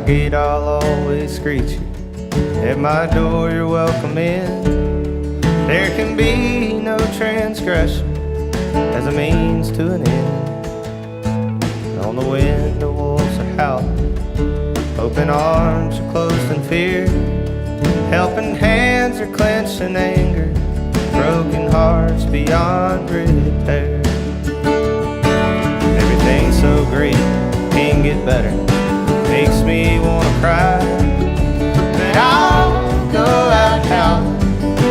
gate I'll always greet you. At my door you're welcome in. There can be no transgression as a means to an end. On the wind the wolves are howling, open arms are closed in fear, helping hands are clenched in anger, broken hearts beyond repair. Everything's so great, can't get better, makes me wanna cry, but I'll go out howling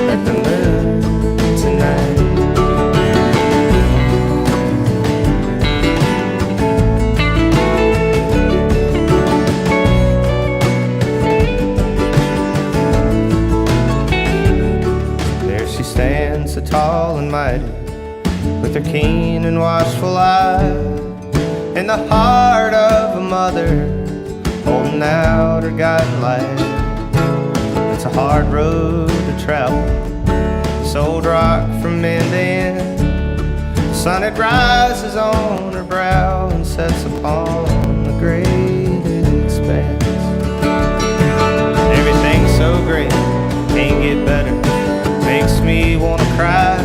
at the moon tonight. There she stands, so tall and mighty, with her keen and watchful eye, in the heart of a mother, holding out her guiding light. It's a hard road to travel, sold rock from end to end. The sun it rises on her brow and sets upon the great expanse. Everything's so great, can't get better, makes me wanna cry,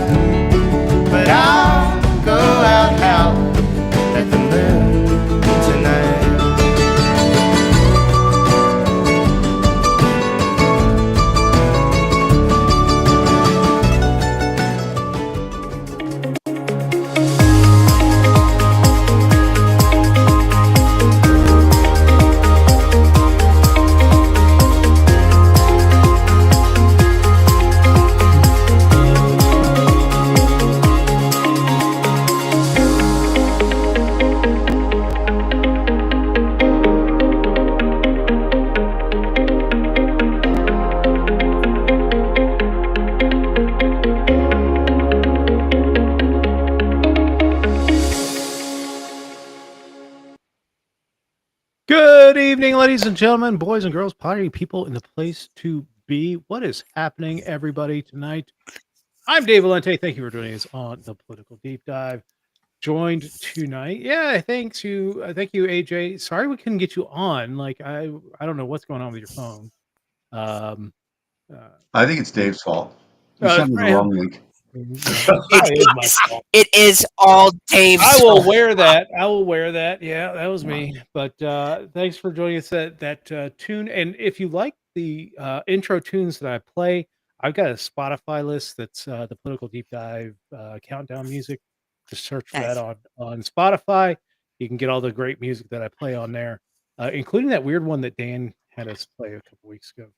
but I'll go out howling at the moon tonight. Good evening, ladies and gentlemen, boys and girls, party people in the place to be. What is happening, everybody, tonight? I'm Dave Valente. Thank you for joining us on the Political Deep Dive. Joined tonight, thank you, AJ. Sorry we couldn't get you on. Like I don't know what's going on with your phone. I think it's Dave's fault. You sent me the wrong link. It is all Dave's I will fault. wear that. Yeah, that was me. But thanks for joining us at that tune. And if you like the intro tunes that I play, I've got a Spotify list that's the Political Deep Dive countdown music. Just search for that on Spotify. You can get all the great music that I play on there, including that weird one that Dan had us play a couple weeks ago.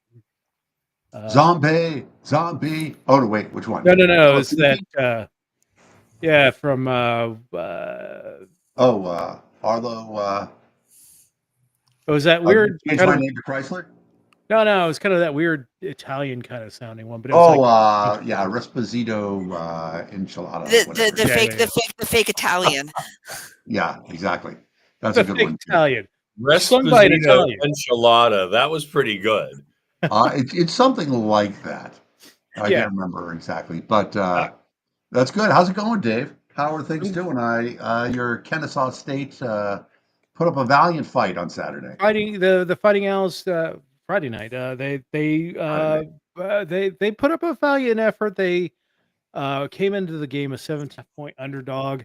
Zombie. Oh, no, wait, which one? No. It's that. From Arlo. it was that weird. Change my name to Chrysler. No, it was kind of that weird Italian kind of sounding one. But it was Resposito enchilada. The fake Italian. Yeah, exactly. That's the a good fake one. Italian. Resposito enchilada. That was pretty good. It's something like that. I can't remember exactly, but that's good. How's it going, Dave? How are things doing? Your Kennesaw State put up a valiant fight on Saturday. Fighting the Fighting Owls Friday night. They put up a valiant effort. They came into the game a 17-point underdog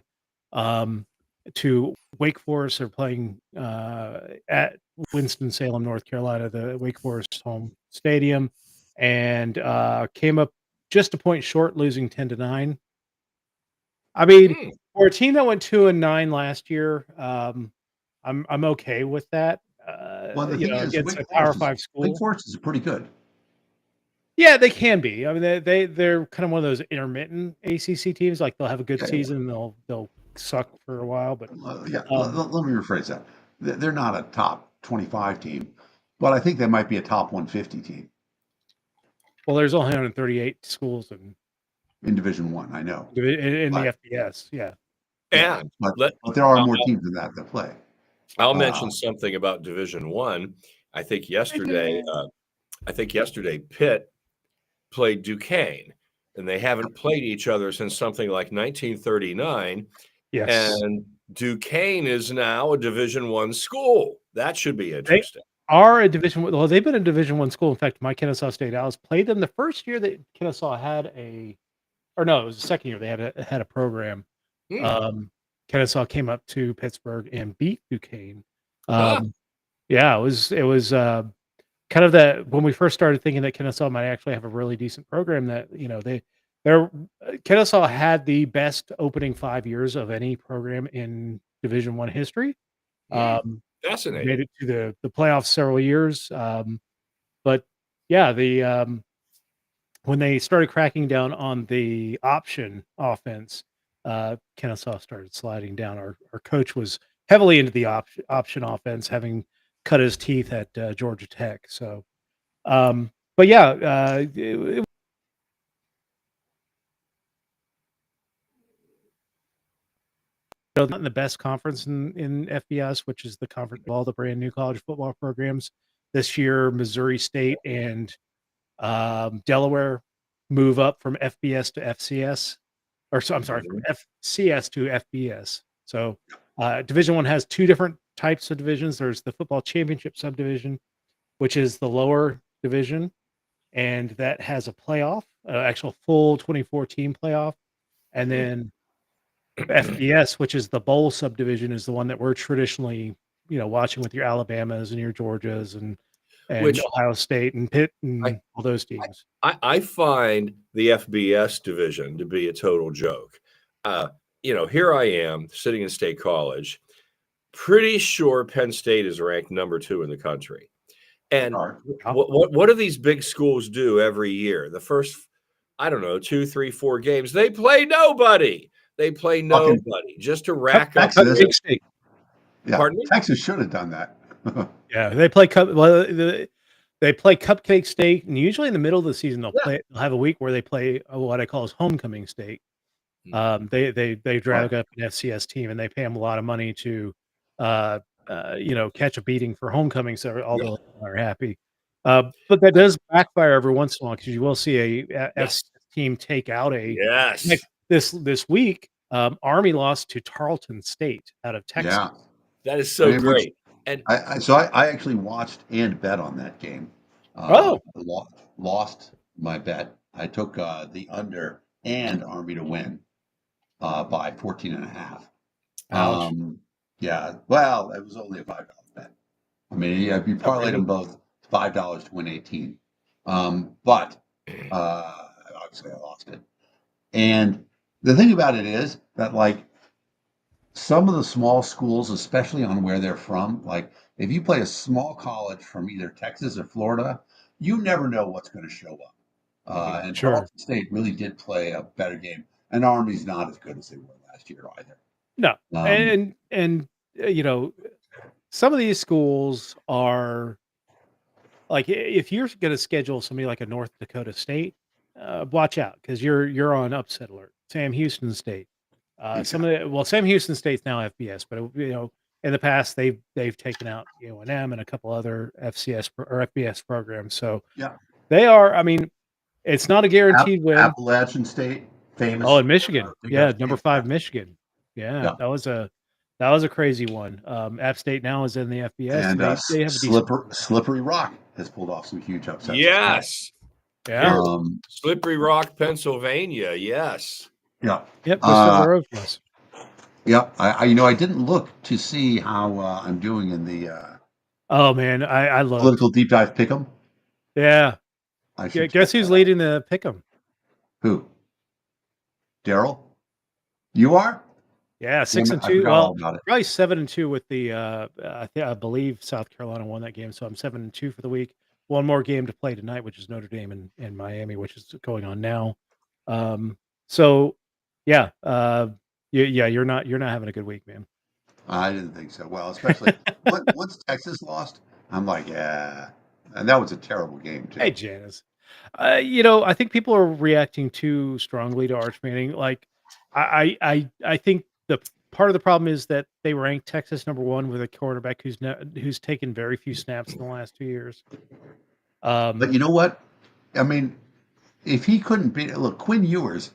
to Wake Forest. They're playing at Winston-Salem, North Carolina, the Wake Forest home stadium, and came up just a point short, losing 10-9. I mean, for a team that went 2-9 last year, I'm okay with that. Well, the thing is, against a Power 5 school, Wake Forest is pretty good. Yeah, they can be. I mean, they're kind of one of those intermittent ACC teams. Like they'll have a good season, and they'll suck for a while. But let me rephrase that. They're not a top 25 team, but I think they might be a top 150 team. Well, there's only 138 schools in Division One. I know in the FBS. But there are more teams than that play. I'll mention something about Division One. I think yesterday Pitt played Duquesne, and they haven't played each other since something like 1939. Yes. And Duquesne is now a Division I school. That should be interesting. are a well, they've been a Division One school. In fact, my Kennesaw State Owls played them the first year that Kennesaw had or no, it was the second year they had a program. Hmm. Kennesaw came up to Pittsburgh and beat Duquesne. Ah, Yeah, it was kind of that when we first started thinking that Kennesaw might actually have a really decent program. That they're Kennesaw had the best opening 5 years of any program in Division One history. hmm, Um, Made fascinating. it to the playoffs several years. But yeah, when they started cracking down on the option offense, Kennesaw started sliding down. Our coach was heavily into the option offense, having cut his teeth at Georgia Tech. So, but yeah, it not in the best conference in FBS, which is the conference of all the brand new college football programs. This year, Missouri State and Delaware move up from FBS to FCS, or so I'm sorry, from Mhm. FCS to FBS. So Division One has two different types of divisions. There's the football championship subdivision, which is the lower division, and that has a playoff, actual full 24 team playoff, and Hmm. then FBS, which is the bowl subdivision, is the one that we're traditionally, watching with your Alabamas and your Georgias and Which Ohio State and Pitt I, and all those I teams. I find the FBS division to be a total joke. Uh, here I am sitting in State College, pretty sure Penn State is ranked number 2 in the country. And All right. Yeah. what do these big schools do every year? The first, I don't know, 2, 3, 4 games, they play nobody. They play Fucking nobody just to rack up Texas. Cupcake wins. State. Yeah, Pardon me? Texas should have done that. Yeah, they play they play Cupcake State, and usually in the middle of the season Yeah. they'll have a week where they play what I call as homecoming state. They Right. drag up an FCS team and they pay them a lot of money to, uh, catch a beating for homecoming, so all Yeah. the alumni are happy. But that does backfire every once in a while because you will see a Yes. FCS team take out like Yes. this week. Army lost to Tarleton State out of Texas. Yeah. That is I so mean, which great. And I actually watched and bet on that game. Oh, Lost my bet. I took the under and Army to win by 14.5. ouch! Yeah, well, it was only a $5 bet. I mean, yeah, if you Oh, parlayed them really? both, $5 to win 18. But obviously I lost it. And the thing about it is that like some of the small schools, especially on where they're from, like if you play a small college from either Texas or Florida, you never know what's going to show up. Mhm. And Sure. Tarleton State really did play a better game, and Army's not as good as they were last year either. No, Um, and some of these schools are like if you're going to schedule somebody like a North Dakota State, watch out because you're on upset alert. Sam Houston State, some exactly. of Sam Houston State's now FBS, but in the past they've taken out UNM and a couple other or FBS programs. So Yeah. they are. I mean, it's not a guaranteed win. Appalachian State, Oh, famous in Michigan. Big Yeah, F number State. 5 Michigan. Yeah, Yeah. that was a crazy one. App State now is in the FBS, and And they have a decent. Slippery Rock has pulled off some huge upsets as well. yes. Yeah. Here, Um, Slippery Rock, Pennsylvania. Yes. yeah. Yep, just up the Uh, road from us. yeah. I didn't look to see how I'm doing in the Oh man, I looked. political deep dive pick'em. Yeah. I should check Guess who's that out. leading the pick'em? Who? Daryl? You are? Yeah, Damn 6 it, and I 2. forgot all Well, about it. probably 7 and 2 with the I believe South Carolina won that game, so I'm 7 and 2 for the week. One more game to play tonight, which is Notre Dame and Miami, which is going on now. So yeah, you're not having a good week, man. I didn't think so. Well, especially once Texas lost, I'm like, yeah. And that was a terrible game Hey, too. Janice. I think people are reacting too strongly to Arch Manning. Like, I think the part of the problem is that they ranked Texas number one with a quarterback who's taken very few snaps in the last 2 years. But you know what? I mean, if he couldn't beat, look, Quinn Ewers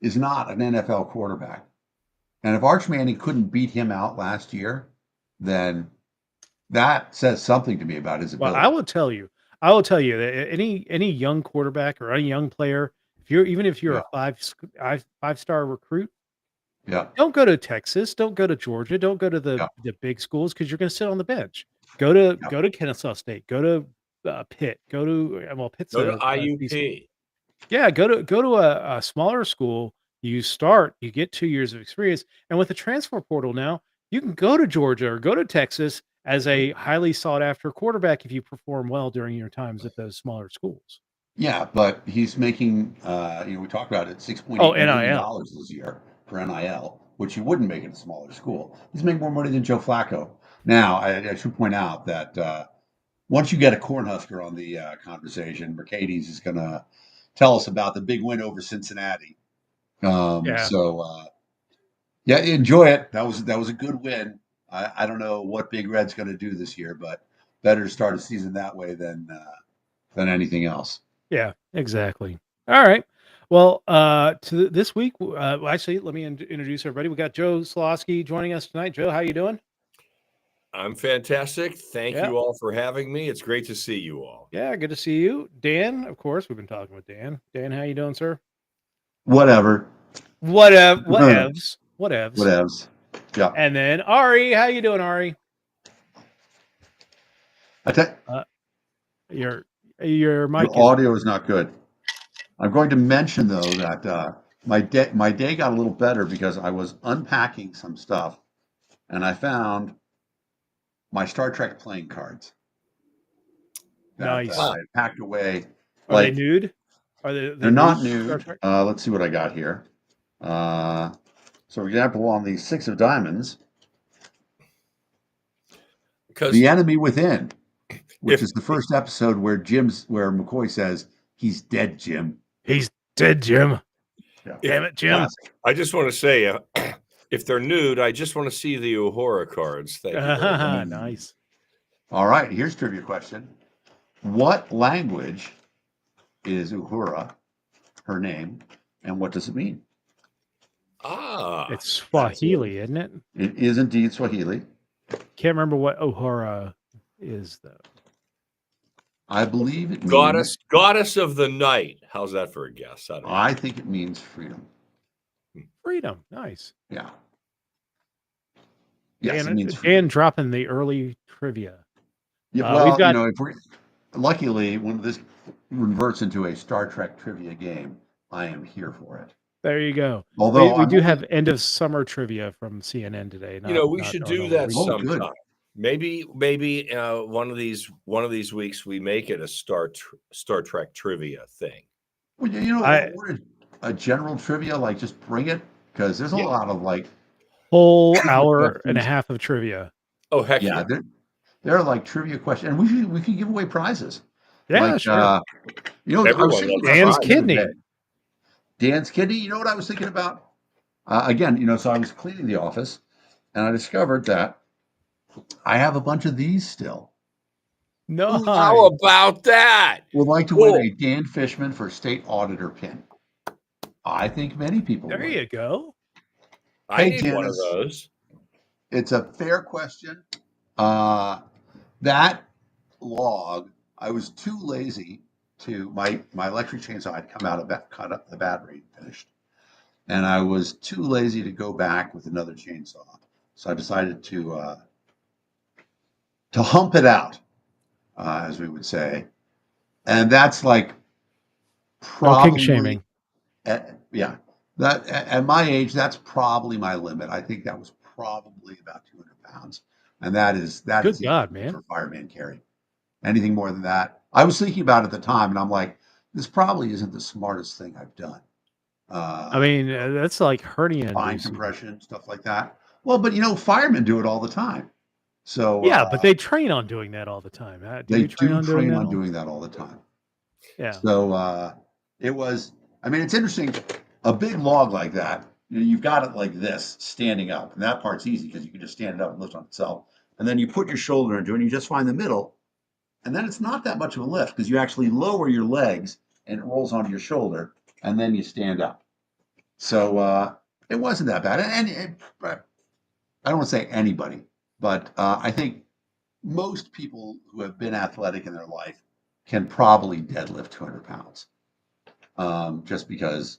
is not an NFL quarterback. And if Arch Manning couldn't beat him out last year, then that says something to me about his Well, ability. I will tell you that any young quarterback or any young player, if you're Yeah. a 5-star recruit, Yeah. don't go to Texas, don't go to Georgia, don't go to Yeah. the big schools because you're going to sit on the bench. Yeah. Go to Kennesaw State, go to Pitt, go to Pitt's Go to a decent. IUP. Yeah, go to a smaller school. You get 2 years of experience, and with the transfer portal now, you can go to Georgia or go to Texas as a highly sought after quarterback if you perform well during your times at those smaller schools. Yeah, but he's making, we talked about it, Oh, $6.8 million NIL. this year for NIL, which you wouldn't make in a smaller school. He's making more money than Joe Flacco. Now, I should point out that once you get a Cornhusker on the conversation, Mercedes is going to tell us about the big win over Cincinnati. Yeah. Yeah, enjoy it. That was a good win. I don't know what Big Red's going to do this year, but better to start a season that way than anything else. Yeah, exactly. All right. Well, this week, actually, let me introduce everybody. We got Joe Slosky joining us tonight. Joe, how you doing? I'm fantastic. Thank Yeah. you all for having me. It's great to see you all. Yeah, good to see you. Dan, of course, we've been talking with Dan. Dan, how you doing, sir? Whatever. Whatevs. Whatevs. Yeah. And then Ari, how you doing, Ari? Your mic Your audio is not good. I'm going to mention though that my day got a little better because I was unpacking some stuff and I found my Star Trek playing cards that nice. I packed away. Are they nude? Are they're not nude Star nude. Trek? Let's see what I got here. So, for example, on the Six of Diamonds, the enemy within, which is the first episode where McCoy says he's dead, Jim. He's dead, Jim. Yeah. Damn it, Jim. I just want to say, if they're nude, I just want to see the Uhura cards. Thank you. Nice. All right, here's a trivia question. What language is Uhura, her name, and what does it mean? It's Swahili, isn't it? It is indeed Swahili. Can't remember what Uhura is, though. I believe it means goddess of the night. How's that for a guess? I think it means freedom. Freedom, nice. Yeah. Yes, Dan, it means freedom. Dan dropping the early trivia. Yeah, well, we've got, luckily, when this reverts into a Star Trek trivia game, I am here for it. There you go. Although we do have end of summer trivia from CNN today. We should do that sometime. Good. Maybe one of these weeks we make it a Star Trek trivia thing. Well, a general trivia, like just bring it because there's a lot of whole hour and a half of trivia. Oh heck yeah! There are like trivia questions, and we could give away prizes. Yeah, sure. I was thinking Dan's kidney. Dan's kidney. You know what I was thinking about? Again, so I was cleaning the office, and I discovered that I have a bunch of these still. No. How about that? Would like to win a Dan Fishman for state auditor pin. I think many people would. You go. I need one of those. It's a fair question. That log, I was too lazy to my electric chainsaw had come out cut up the battery finished, and I was too lazy to go back with another chainsaw. So I decided to hump it out, as we would say, and that's like probably kink shaming. Yeah, that at my age, that's probably my limit. I think that was probably about 200 pounds, and that is good God, man, for fireman carry. Anything more than that, I was thinking about it at the time, and I'm like, this probably isn't the smartest thing I've done. I mean, that's like hernia fine compression, stuff like that. Well, but firemen do it all the time. So yeah, but they train on doing that all the time. They train on doing that all the time. Yeah. So it was. I mean, it's interesting. A big log like that, you've got it like this, standing up, and that part's easy because you can just stand it up and lift on itself. And then you put your shoulder into it, and you just find the middle, and then it's not that much of a lift because you actually lower your legs and it rolls onto your shoulder, and then you stand up. So it wasn't that bad. And I don't want to say anybody, but I think most people who have been athletic in their life can probably deadlift 200 pounds, just because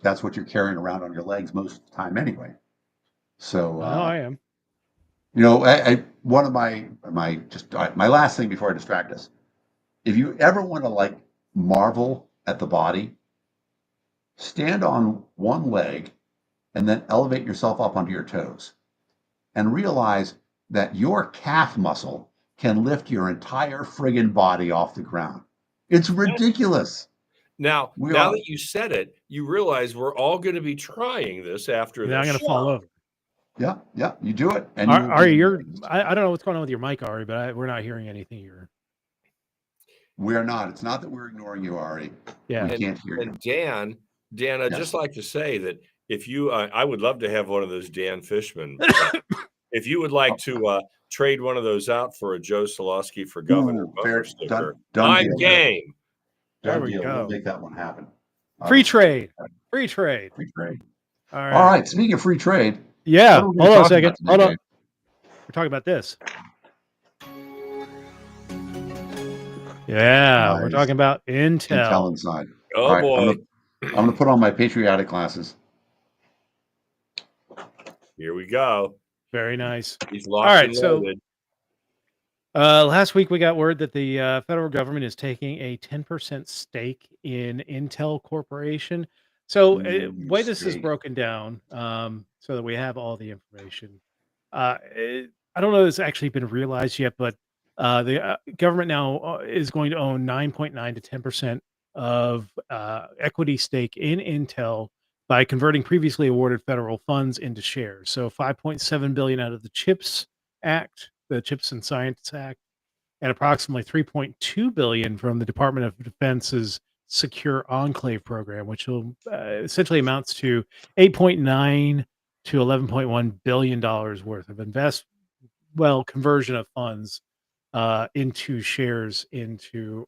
that's what you're carrying around on your legs most of the time anyway. So, I am. one of my last thing before I distract us, if you ever want to like marvel at the body, stand on one leg and then elevate yourself up onto your toes and realize that your calf muscle can lift your entire friggin' body off the ground. It's ridiculous. Now We are. that you said it, you realize we're all going to be trying this after Now I'm this going to fall show. over. Yeah, you do it. And Ari, I don't know what's going on with your mic, Ari, but we're not hearing anything here. We're not. It's not that we're ignoring you, Ari. Yeah. We can't hear you. And Dan, I'd just like to say that if you, I would love to have one of those Dan Fishman. If you would like to trade one of those out for a Joe Solosky for governor bumper sticker, I'm deal. game. There we Deal. go. We'll make that one happen. Free trade. Free trade. Free trade. All All right. Speaking of free trade. Yeah. what are we Hold gonna on a talk second. about today, Hold on. Dave? We're talking about this. Yeah. We're Nice. talking about Intel. Intel inside. Oh, All right, boy. I'm gonna put on my patriotic glasses. Here we go. Very nice. He's locked All right, and so loaded. last week we got word that the federal government is taking a 10% stake in Intel Corporation. So way this is broken down, so that we have all the information. I don't know if it's actually been realized yet, but the government now is going to own 9.9 to 10% of equity stake in Intel by converting previously awarded federal funds into shares. So 5.7 billion out of the CHIPS Act, the Chips and Science Act, and approximately 3.2 billion from the Department of Defense's Secure Enclave program, which will essentially amounts to 8.9 to 11.1 billion dollars worth of conversion of funds into shares into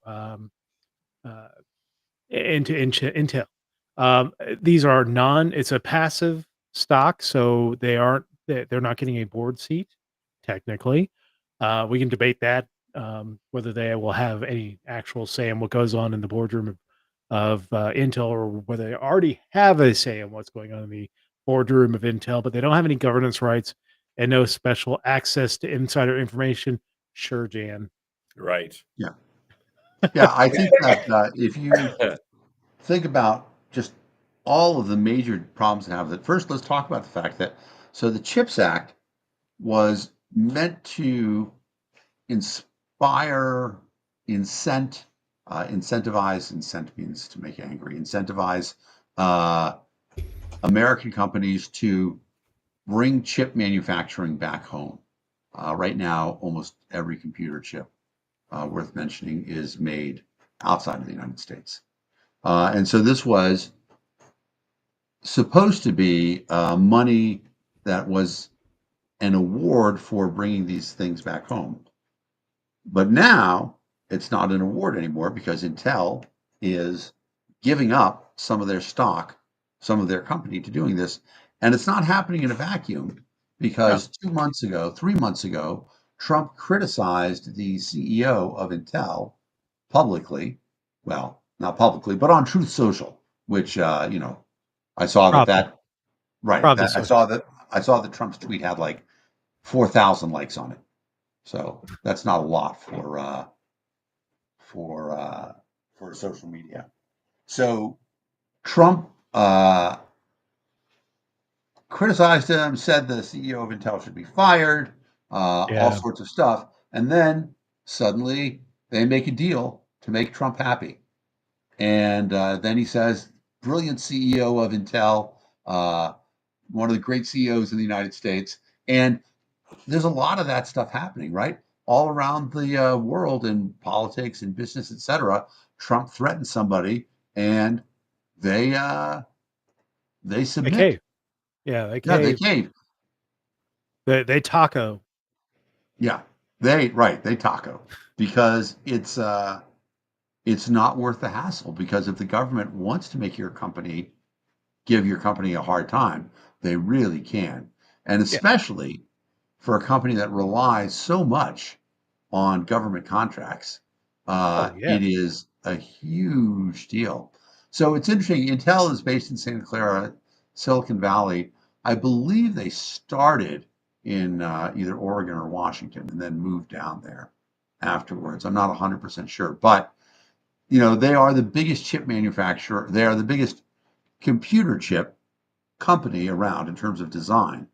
Intel. These are it's a passive stock, so they're not getting a board seat technically. We can debate that, whether they will have any actual say in what goes on in the boardroom of Intel, or whether they already have a say in what's going on in the boardroom of Intel, but they don't have any governance rights and no special access to insider information. Sure, Jan. Right. Yeah, I think that if you think about just all of the major problems that have that, first let's talk about the fact that the CHIPS Act was meant to incentivize, incent means to make angry, incentivize American companies to bring chip manufacturing back home. Right now, almost every computer chip worth mentioning is made outside of the United States. And so this was supposed to be money that was an award for bringing these things back home. But now it's not an award anymore because Intel is giving up some of their stock, some of their company to doing this. And it's not happening in a vacuum because 2 months ago, 3 months ago, Trump criticized the CEO of Intel publicly. Well, not publicly, but on Truth Social, which, I saw that right. I saw that Trump's tweet had like 4,000 likes on it. So that's not a lot for social media. So Trump criticized him, said the CEO of Intel should be fired, all sorts of stuff, and then suddenly they make a deal to make Trump happy, and then he says, "Brilliant CEO of Intel, one of the great CEOs in the United States," and there's a lot of that stuff happening, right? All around the world in politics and business, etc. Trump threatens somebody, and they submit. They cave. Yeah, they cave. Yeah, they cave. They taco. Yeah, they taco because it's not worth the hassle. Because if the government wants to make give your company a hard time, they really can, and especially for a company that relies so much on government contracts. Oh yeah. It is a huge deal. So it's interesting. Intel is based in Santa Clara, Silicon Valley. I believe they started in either Oregon or Washington and then moved down there afterwards. I'm not 100% sure, but they are the biggest chip manufacturer. They are the biggest computer chip company around in terms of design,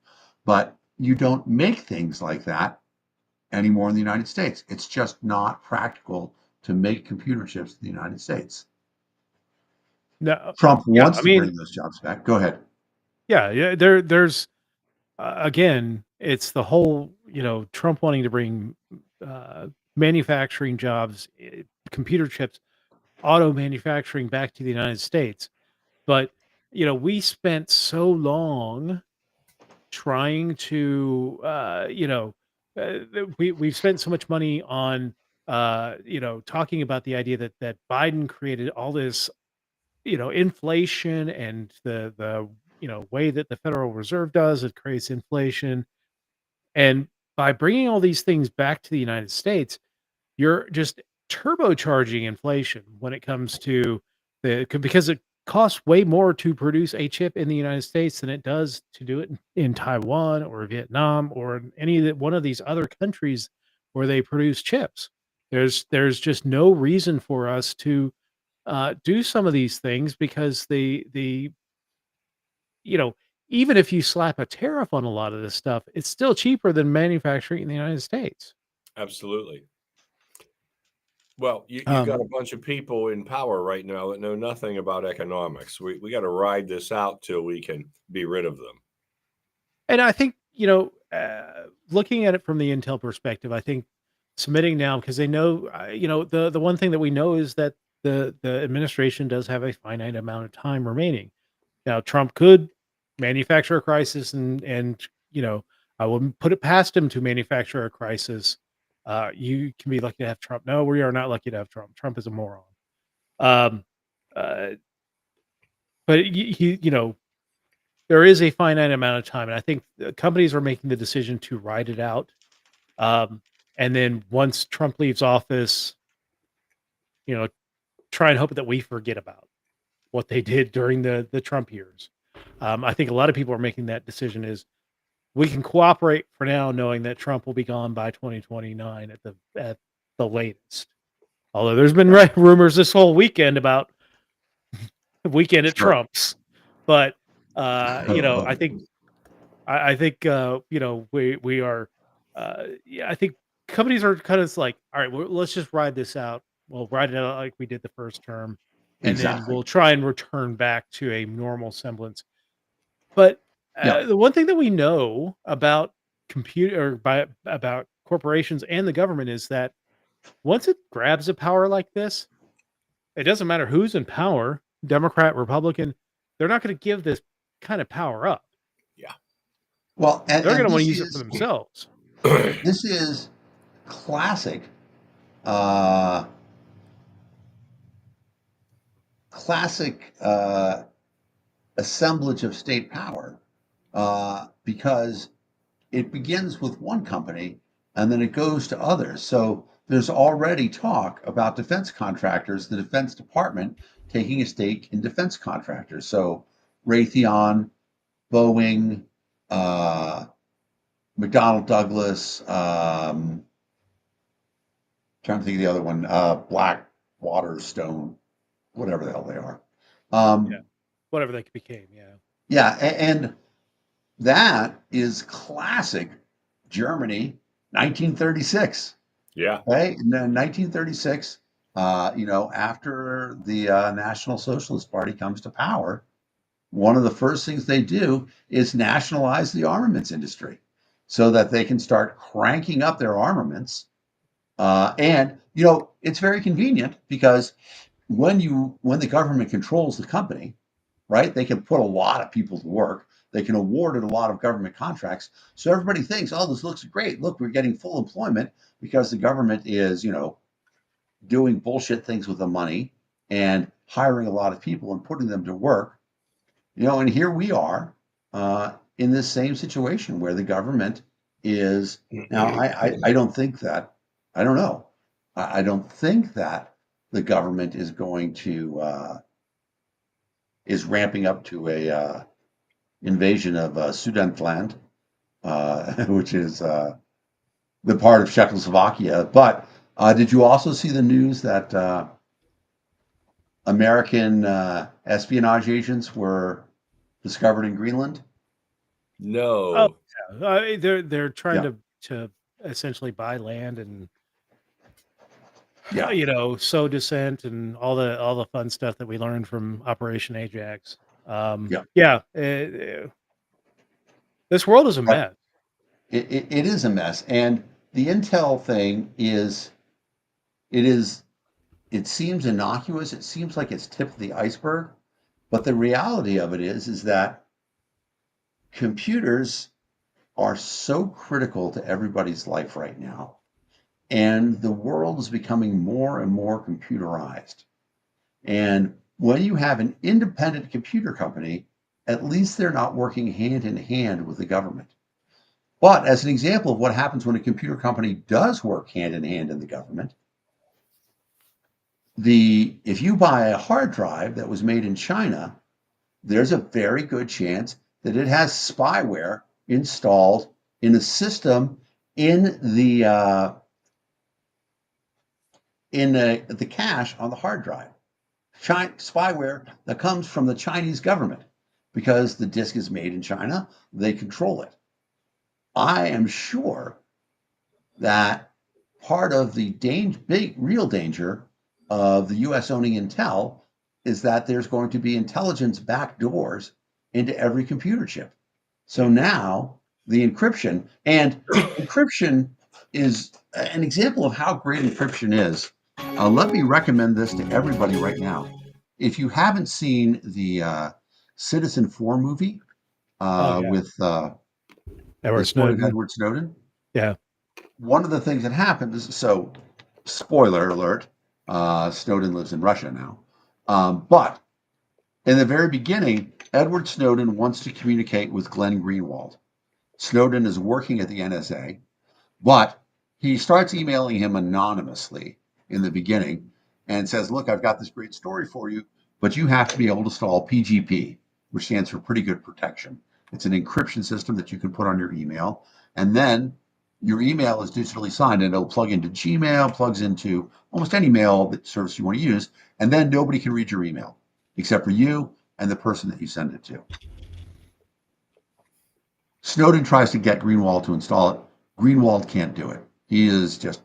but you don't make things like that anymore in the United States. It's just not practical to make computer chips in the United States. No. Trump Yeah. wants I to mean, bring those jobs back. Go ahead. yeah. There's again, it's the whole Trump wanting to bring manufacturing jobs, computer chips, auto manufacturing back to the United States. But we spent so long trying to we've spent so much money on talking about the idea that Biden created all this inflation, and the way that the Federal Reserve does, it creates inflation. And by bringing all these things back to the United States, you're just turbocharging inflation when it comes to because it costs way more to produce a chip in the United States than it does to do it in Taiwan or Vietnam or in one of these other countries where they produce chips. There's just no reason for us to do some of these things, because the you know even if you slap a tariff on a lot of this stuff, it's still cheaper than manufacturing in the United States. Absolutely. Well, you got Um, a bunch of people in power right now that know nothing about economics. We got to ride this out till we can be rid of them. And I think, looking at it from the Intel perspective, I think submitting now, because they know, the one thing that we know is that the administration does have a finite amount of time remaining. Now, Trump could manufacture a crisis, and I wouldn't put it past him to manufacture a crisis. You can be lucky to have Trump. No, we are not lucky to have Trump. Trump is a moron. Um, uh, but there is a finite amount of time, and I think companies are making the decision to ride it out. Um, and then once Trump leaves office, you know, try and hope that we forget about what they did during the Trump years. I think a lot of people are making that decision, is we can cooperate for now, knowing that Trump will be gone by 2029 at the latest. Although there's been rumors this whole weekend about weekend at Sure. Trump's, but I think we are. Yeah, I think companies are kind of like, all right, let's just ride this out. We'll ride it out like we did the first term, and then Exactly. we'll try and return back to a normal semblance. But Yeah. the one thing that we know about about corporations and the government is that once it grabs a power like this, it doesn't matter who's in power, Democrat, Republican, they're not going to give this kind of power up. Yeah. Well, They're going and to want to use it for themselves. this is classic, uh, classic assemblage of state power, because it begins with one company and then it goes to others. So there's already talk about defense contractors, the Defense Department taking a stake in defense contractors. So Raytheon, Boeing, uh, McDonnell Douglas, trying to think of the other one, Blackwater Stone, whatever the hell they are. Yeah. Whatever they became. Yeah. Yeah, and that is classic Germany, 1936. Yeah. Okay, in 1936, after the National Socialist Party comes to power, one of the first things they do is nationalize the armaments industry so that they can start cranking up their armaments. And it's very convenient because when the government controls the company, right, they can put a lot of people to work. They can award it a lot of government contracts. So everybody thinks, oh, this looks great. Look, we're getting full employment because the government is, doing bullshit things with the money and hiring a lot of people and putting them to work. And here we are in this same situation where the government is now. I don't think that I don't know. I don't think that the government is going to is ramping up to a invasion of Sudetenland, which is the part of Czechoslovakia. But did you also see the news that American espionage agents were discovered in Greenland? No. Yeah. They're trying Yeah. to essentially buy land and Yeah. sow dissent and all the fun stuff that we learned from Operation Ajax. Yeah. Yeah, this world is a Right. mess. It is a mess. And the Intel thing is, it seems innocuous. It seems like it's tip of the iceberg. But the reality of it is that computers are so critical to everybody's life right now. And the world is becoming more and more computerized. And when you have an independent computer company, at least they're not working hand in hand with the government. But as an example of what happens when a computer company does work hand in hand in the government, if you buy a hard drive that was made in China, there's a very good chance that it has spyware installed in a system in the cache on the hard drive. Spyware that comes from the Chinese government, because the disk is made in China, they control it. I am sure that part of the real danger of the US owning Intel is that there's going to be intelligence backdoors into every computer chip. So now the encryption is an example of how great encryption is. Let me recommend this to everybody right now. If you haven't seen the Citizen 4 movie Oh yeah, with the Edward story of Snowden. Edward Snowden, Yeah. one of the things that happened is, so spoiler alert, Snowden lives in Russia now. But in the very beginning, Edward Snowden wants to communicate with Glenn Greenwald. Snowden is working at the NSA, but he starts emailing him anonymously in the beginning and says, look, I've got this great story for you, but you have to be able to install PGP, which stands for Pretty Good Protection. It's an encryption system that you can put on your email. And then your email is digitally signed, and it'll plug into Gmail, plugs into almost any mail service you want to use. And then nobody can read your email except for you and the person that you send it to. Snowden tries to get Greenwald to install it. Greenwald can't do it. He is just,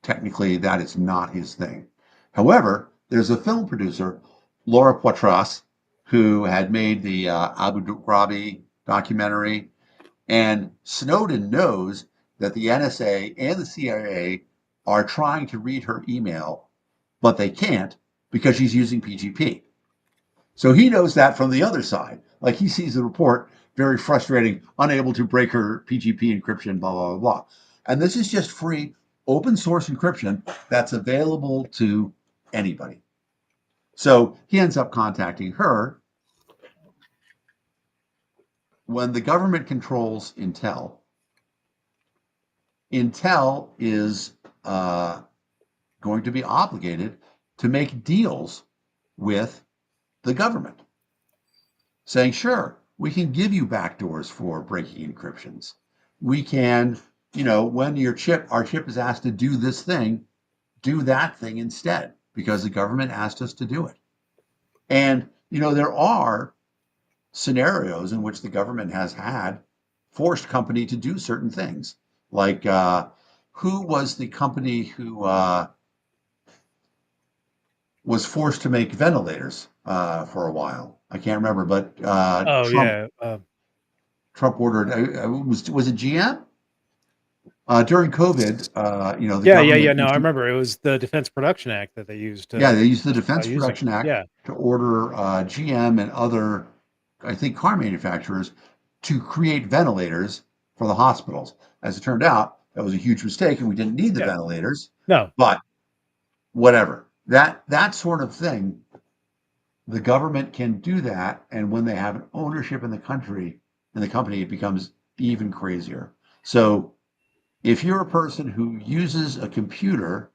technically, that is not his thing. However, there's a film producer, Laura Poitras, who had made the Abu Ghraib documentary, and Snowden knows that the NSA and the CIA are trying to read her email, but they can't because she's using PGP. So he knows that from the other side. Like, he sees the report, very frustrating, unable to break her PGP encryption, blah, blah, blah, blah. And this is just free, open source encryption that's available to anybody. So he ends up contacting her. When the government controls Intel, Intel is going to be obligated to make deals with the government, saying, sure, we can give you backdoors for breaking encryptions. We can, when our chip is asked to do this thing, do that thing instead, because the government asked us to do it. And, there are scenarios in which the government has had forced company to do certain things. Like, who was the company who was forced to make ventilators for a while? I can't remember, but Oh yeah. Trump ordered. Was it GM? During COVID, the Yeah. government No, I issued. remember it was the Defense Production Act that they used Yeah, to they used the justify Defense using Production it. Act Yeah. to order GM and other, I think, car manufacturers to create ventilators for the hospitals. As it turned out, that was a huge mistake, and we didn't need the Yeah. ventilators. No. But whatever, that sort of thing, the government can do that, and when they have an ownership in the company, it becomes even crazier. So if you're a person who uses a computer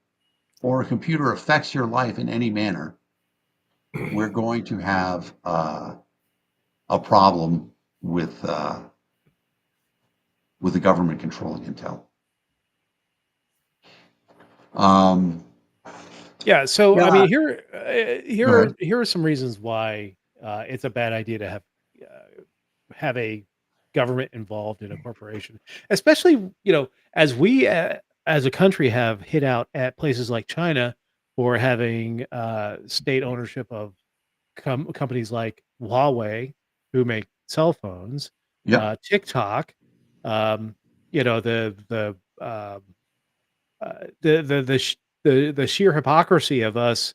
or a computer affects your life in any manner, we're going to have a problem with the government controlling Intel. Yeah. So I Yeah, mean, go ahead. here are some reasons why it's a bad idea to have a government involved in a corporation, especially as we as a country have hit out at places like China for having state ownership of companies like Huawei, who make cell phones, Yep. TikTok, um, you know the sheer hypocrisy of us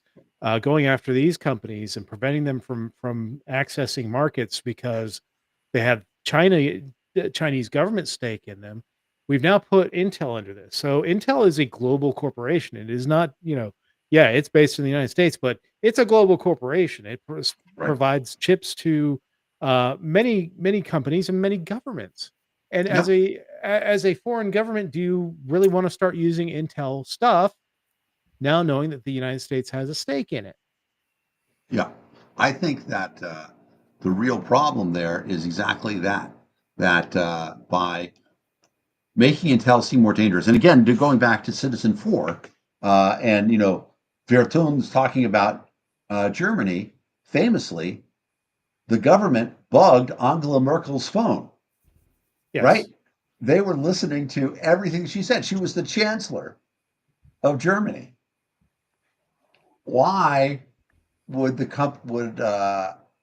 going after these companies and preventing them from accessing markets because they have Chinese government stake in them. We've now put Intel under this. So Intel is a global corporation. It is not, yeah, it's based in the United States, but it's a global corporation. It Right. provides chips to many companies and many governments. And Yeah. as a foreign government, do you really want to start using Intel stuff now, knowing that the United States has a stake in it? Yeah. I think that the real problem there is exactly that. That by making Intel seem more dangerous, and again, going back to Citizen 4, and Vertun's talking about Germany. Famously, the government bugged Angela Merkel's phone. Right? Yes. They were listening to everything she said. She was the chancellor of Germany. Why would a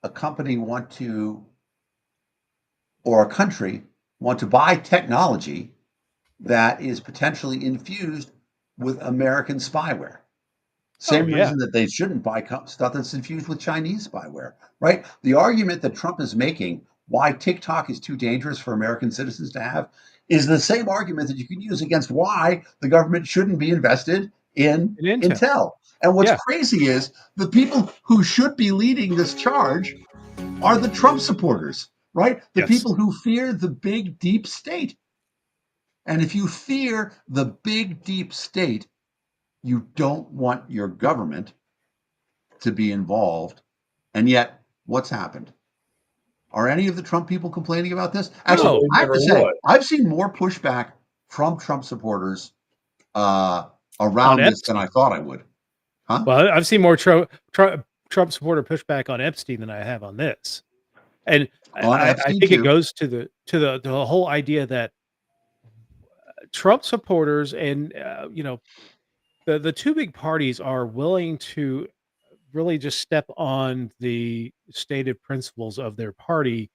company want to, or a country want to buy technology that is potentially infused with American spyware? Oh Same yeah. reason that they shouldn't buy stuff that's infused with Chinese spyware, right? The argument that Trump is making why TikTok is too dangerous for American citizens to have is the same argument that you can use against why the government shouldn't be invested in And Intel. Intel. And what's Yeah. crazy is the people who should be leading this charge are the Trump supporters, right? The Yes. people who fear the big deep state. And if you fear the big deep state, you don't want your government to be involved. And yet, what's happened? Are any of the Trump people complaining about this? Actually, No. They I have never to say, would. I've seen more pushback from Trump supporters On around this than I Epstein. thought I would. Huh? Well, I've seen more Trump supporter pushback on Epstein than I have on this. And On I Epstein think it too. goes to the whole idea that Trump supporters and the two big parties are willing to really just step on the stated principles of their party.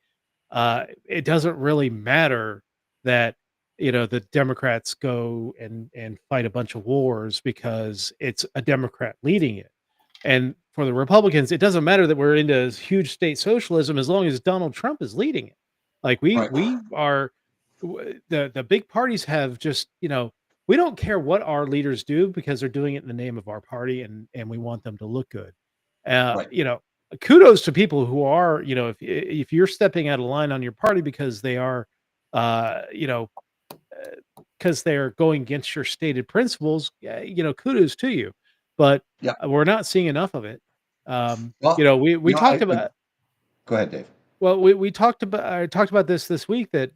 It doesn't really matter that the Democrats go and fight a bunch of wars because it's a Democrat leading it. And for the Republicans, it doesn't matter that we're into huge state socialism as long as Donald Trump is leading it. Like Right. we are the big parties have just, we don't care what our leaders do because they're doing it in the name of our party and we want them to look good. Right. Kudos to people who are, if you're stepping out of line on your party because they are uh, you know, because they're going against your stated principles, yeah, kudos to you. But Yeah. we're not seeing enough of it. Well, We talked about go ahead, Dave. well, we talked about I talked about this week that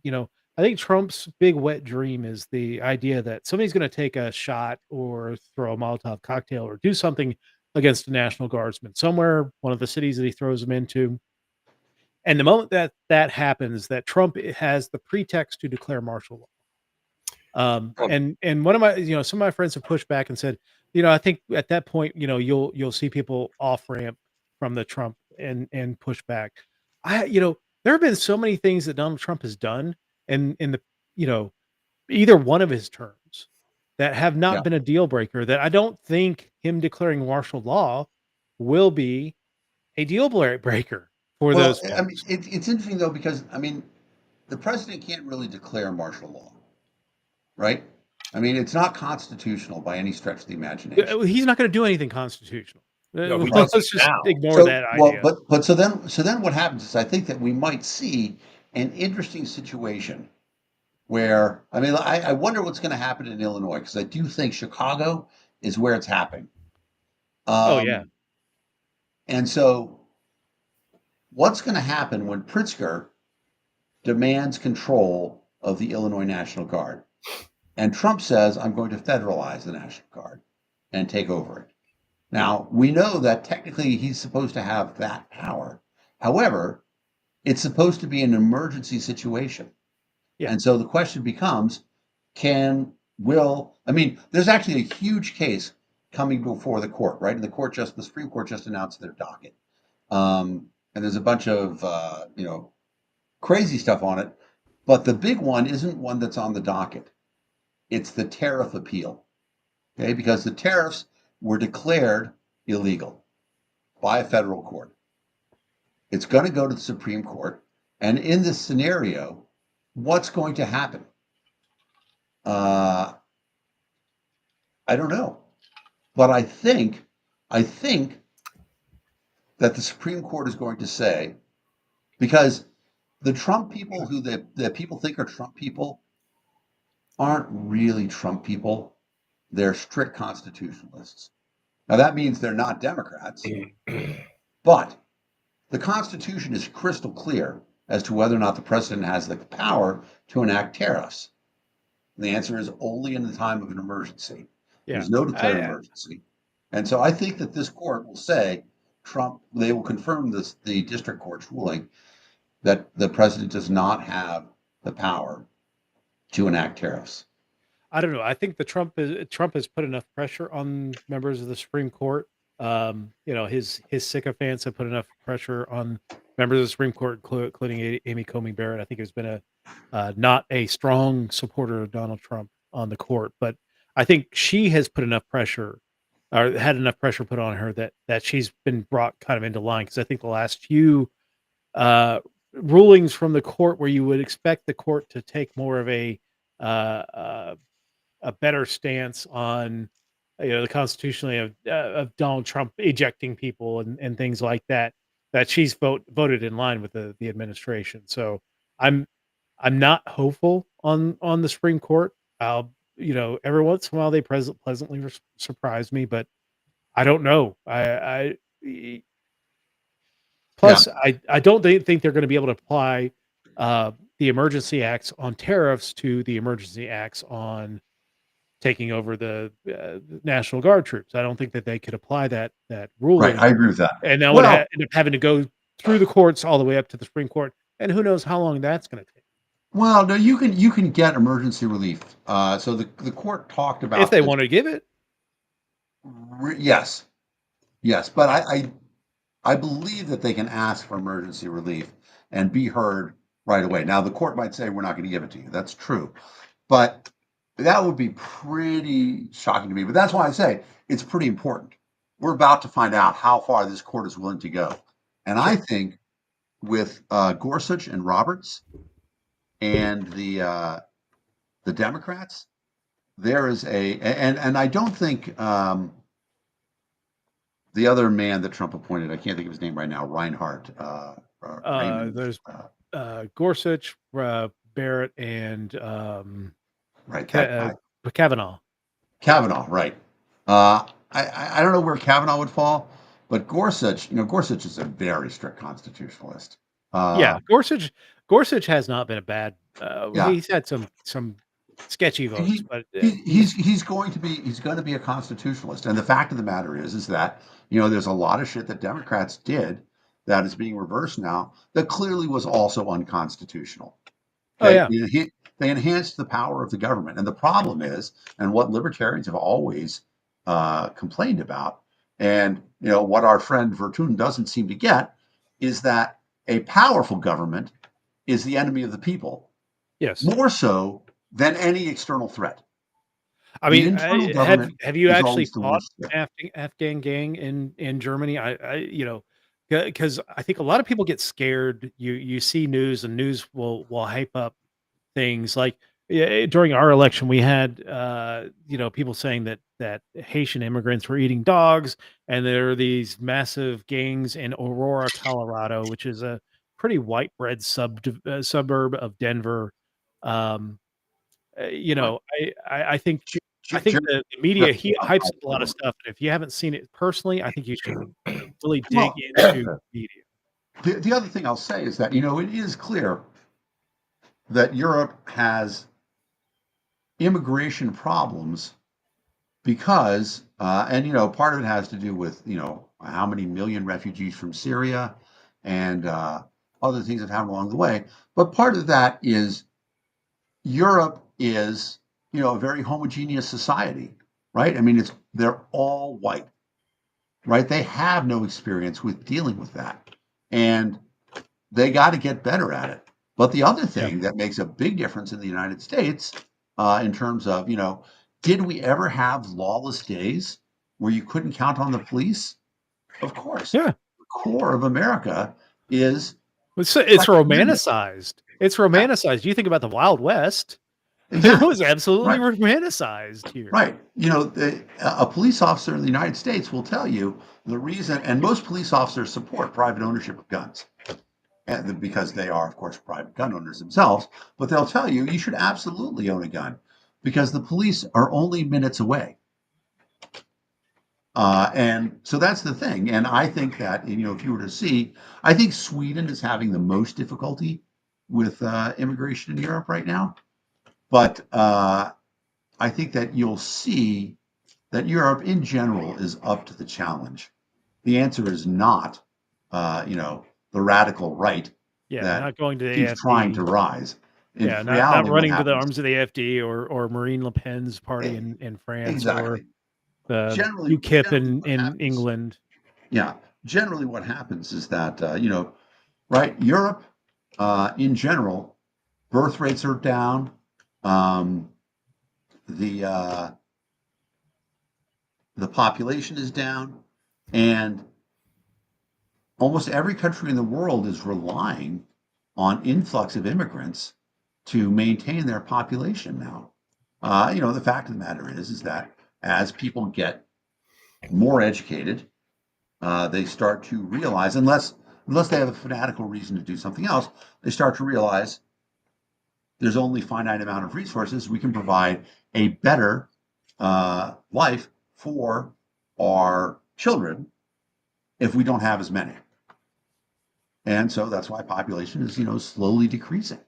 I think Trump's big wet dream is the idea that somebody's going to take a shot or throw a Molotov cocktail or do something against a National Guardsman somewhere, one of the cities that he throws them into. And the moment that happens, that Trump has the pretext to declare martial law. And one of my, some of my friends have pushed back and said, I think at that point, you'll see people off ramp from the Trump and push back. There have been so many things that Donald Trump has done in the, either one of his terms that have not Yeah. been a deal breaker that I don't think him declaring martial law will be a deal breaker for Well, those I mean, folks. it's interesting though because I mean, the president can't really declare martial law, right? I mean, it's not constitutional by any stretch of the imagination. He's not going to do anything constitutional. No, he does it Let's just now. ignore that Well, idea. but so then what happens is I think that we might see an interesting situation where I mean, I wonder what's going to happen in Illinois because I do think Chicago is where it's happening. Oh yeah. And so, what's going to happen when Pritzker demands control of the Illinois National Guard? And Trump says, I'm going to federalize the National Guard and take over it. Now, we know that technically he's supposed to have that power. However, it's supposed to be an emergency situation. Yeah. And so the question becomes, I mean, there's actually a huge case coming before the court, right? And the Supreme Court just announced their docket. And there's a bunch of, crazy stuff on it. But the big one isn't one that's on the docket. It's the tariff appeal, okay? Because the tariffs were declared illegal by a federal court. It's going to go to the Supreme Court. And in this scenario, what's going to happen? I don't know. But I think that the Supreme Court is going to say, because the Trump people who the people think are Trump people aren't really Trump people. They're strict constitutionalists. Now, that means they're not Democrats, but the Constitution is crystal clear as to whether or not the president has the power to enact tariffs. And the answer is only in the time of an emergency. Yeah. There's no declared emergency. And so I think that this court will say, they will confirm the district court's ruling that the president does not have the power to enact tariffs. I don't know. I think Trump has put enough pressure on members of the Supreme Court. His sycophants have put enough pressure on members of the Supreme Court, including Amy Coney Barrett. I think has been not a strong supporter of Donald Trump on the court, but I think she has put enough pressure, or had enough pressure put on her that she's been brought kind of into line. Because I think the last few rulings from the court, where you would expect the court to take more of a better stance on the constitutionality of Donald Trump ejecting people and things like that, that she's voted in line with the administration. So I'm not hopeful on the Supreme Court. Every once in a while they pleasantly surprise me, but I don't know. Plus, I don't think they're going to be able to apply the emergency acts on tariffs to the emergency acts on taking over the National Guard troops. I don't think that they could apply that ruling. Right, I agree with that. And that would end up having to go through the courts all the way up to the Supreme Court, and who knows how long that's going to take. Well, no, you can get emergency relief. So the court talked about if they want to give it. Yes, but I believe that they can ask for emergency relief and be heard right away. Now, the court might say we're not going to give it to you. That's true, but that would be pretty shocking to me. But that's why I say it's pretty important. We're about to find out how far this court is willing to go, and I think with Gorsuch and Roberts and the Democrats, there is and I don't think the other man that Trump appointed, I can't think of his name right now, Reinhardt. There's Gorsuch, Barrett, and right, Kavanaugh. Kavanaugh, right. I don't know where Kavanaugh would fall, but Gorsuch is a very strict constitutionalist. Gorsuch has not been a bad. He's had some sketchy votes, but he's going to be a constitutionalist. And the fact of the matter is that there's a lot of shit that Democrats did that is being reversed now that clearly was also unconstitutional. Okay? Oh yeah. They enhanced the power of the government, and the problem is, and what libertarians have always complained about, and what our friend Vertoon doesn't seem to get, is that a powerful government is the enemy of the people. Yes. More so than any external threat. I mean, have you actually fought Afghan gang in Germany? Because I think a lot of people get scared. You see news, and news will hype up things like during our election we had people saying that Haitian immigrants were eating dogs, and there are these massive gangs in Aurora, Colorado, which is a pretty white bread suburb of Denver, you Right. know, I think Ge- the media he Germany- hypes up a lot of stuff. And if you haven't seen it personally, I think you should really dig into media. The other thing I'll say is that, it is clear that Europe has immigration problems because, and, part of it has to do with, how many million refugees from Syria and other things that happened along the way. But part of that is Europe is, a very homogeneous society, right? I mean, they're all white, right? They have no experience with dealing with that. And they got to get better at it. But the other thing that makes a big difference in the United States, in terms of, did we ever have lawless days where you couldn't count on the police? Of course. Yeah. The core of America is It's Second Amendment. romanticized. It's romanticized. You think about the Wild West. It Exactly. was absolutely Right. romanticized here. Right. A police officer in the United States will tell you the reason, and most police officers support private ownership of guns. And because they are, of course, private gun owners themselves, but they'll tell you you should absolutely own a gun because the police are only minutes away. And so that's the thing. And I think that, if you were to see, I think Sweden is having the most difficulty with immigration in Europe right now. But I think that you'll see that Europe in general is up to the challenge. The answer is not, the radical right that not going to the keeps AFD. trying to rise. In not reality, what running to the happens- arms of the AFD or Marine Le Pen's party in France or Exactly. the Generally UKIP what in happens- England. Yeah. Generally, what happens is that, right, Europe, in general, birth rates are down. The population is down, and almost every country in the world is relying on influx of immigrants to maintain their population now. The fact of the matter is that as people get more educated, they start to realize, unless they have a fanatical reason to do something else, they start to realize there's only a finite amount of resources. We can provide a better life for our children if we don't have as many. And so that's why population is, slowly decreasing.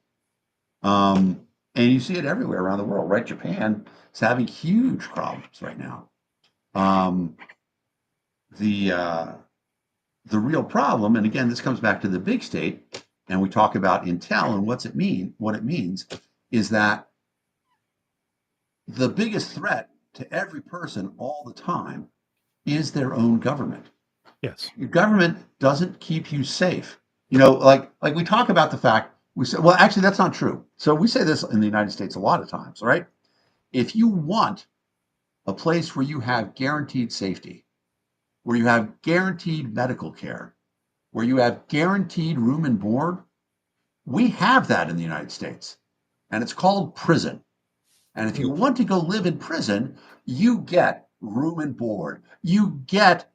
And you see it everywhere around the world, right? Japan is having huge problems right now. The real problem, and again, this comes back to the big state, and we talk about Intel and what it means is that the biggest threat to every person all the time is their own government. Yes. Your government doesn't keep you safe. Like we talk about the fact, we say, well, actually, that's not true. So we say this in the United States a lot of times, right? If you want a place where you have guaranteed safety, where you have guaranteed medical care, where you have guaranteed room and board, we have that in the United States. And it's called prison. And if you want to go live in prison, you get room and board. You get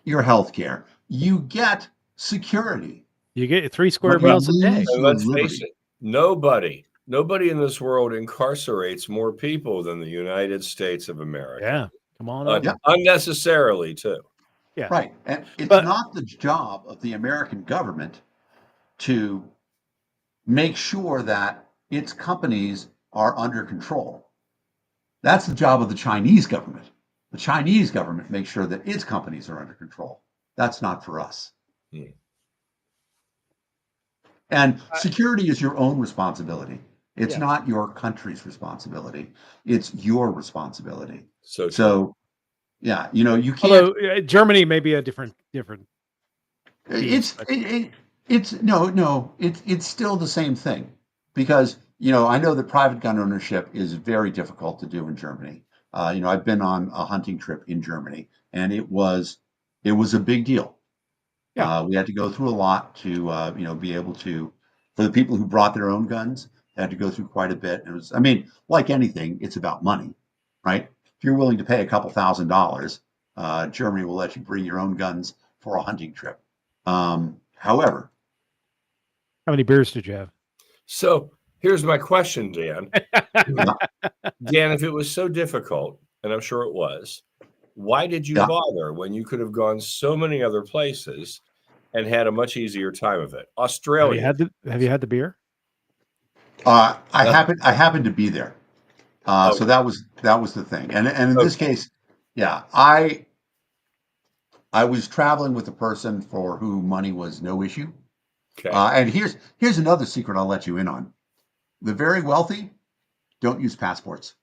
your health care. You get security. You get 3 square But you miles a day. lose And your let's face liberty. it, nobody in this world incarcerates more people than the United States of America. Yeah. Come on over. Unnecessarily, too. Yeah. Right. And it's But- not the job of the American government to make sure that its companies are under control. That's the job of the Chinese government. The Chinese government makes sure that its companies are under control. That's not for us. And security is your own responsibility. It's not your country's responsibility. It's your responsibility. So yeah, you can't. Although Germany may be a different. It's still the same thing because I know that private gun ownership is very difficult to do in Germany. I've been on a hunting trip in Germany, and it was a big deal. Yeah. We had to go through a lot to be able to, for the people who brought their own guns, they had to go through quite a bit. It was, like anything, it's about money, right? If you're willing to pay a couple $1,000s, Germany will let you bring your own guns for a hunting trip. However, How many beers did you have? So Here's my question, Dan. Yeah. Dan, if it was so difficult, and I'm sure it was, why did you Yeah. bother when you could have gone so many other places and had a much easier time of it? Australia. Have you had the beer? I Nothing. happened to be there. So Okay. that was the thing. And in this Okay. case, yeah, I was traveling with a person for who money was no issue. Okay. And here's another secret I'll let you in on. The very wealthy don't use passports.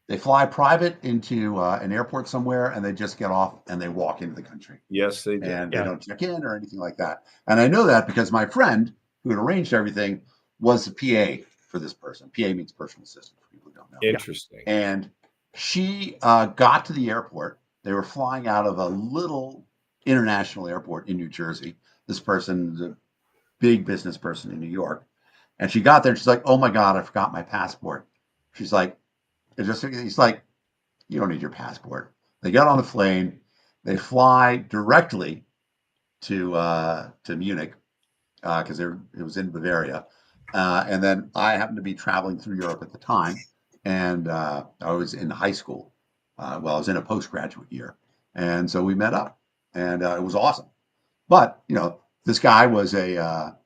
They fly private into an airport somewhere, and they just get off and they walk into the country. Yes, they do. And they Yeah. don't check in or anything like that. And I know that because my friend who had arranged everything was the PA for this person. PA means personal assistant for people who don't know. Interesting. And she got to the airport. They were flying out of a little international airport in New Jersey. This person is a big business person in New York. And she got there and she's like, oh my God, I forgot my passport. She's like, he's like, you don't need your passport. They get on the plane. They fly directly to Munich because it was in Bavaria. And then I happened to be traveling through Europe at the time. And I was in high school. I was in a postgraduate year. And so we met up. And it was awesome. But, this guy was a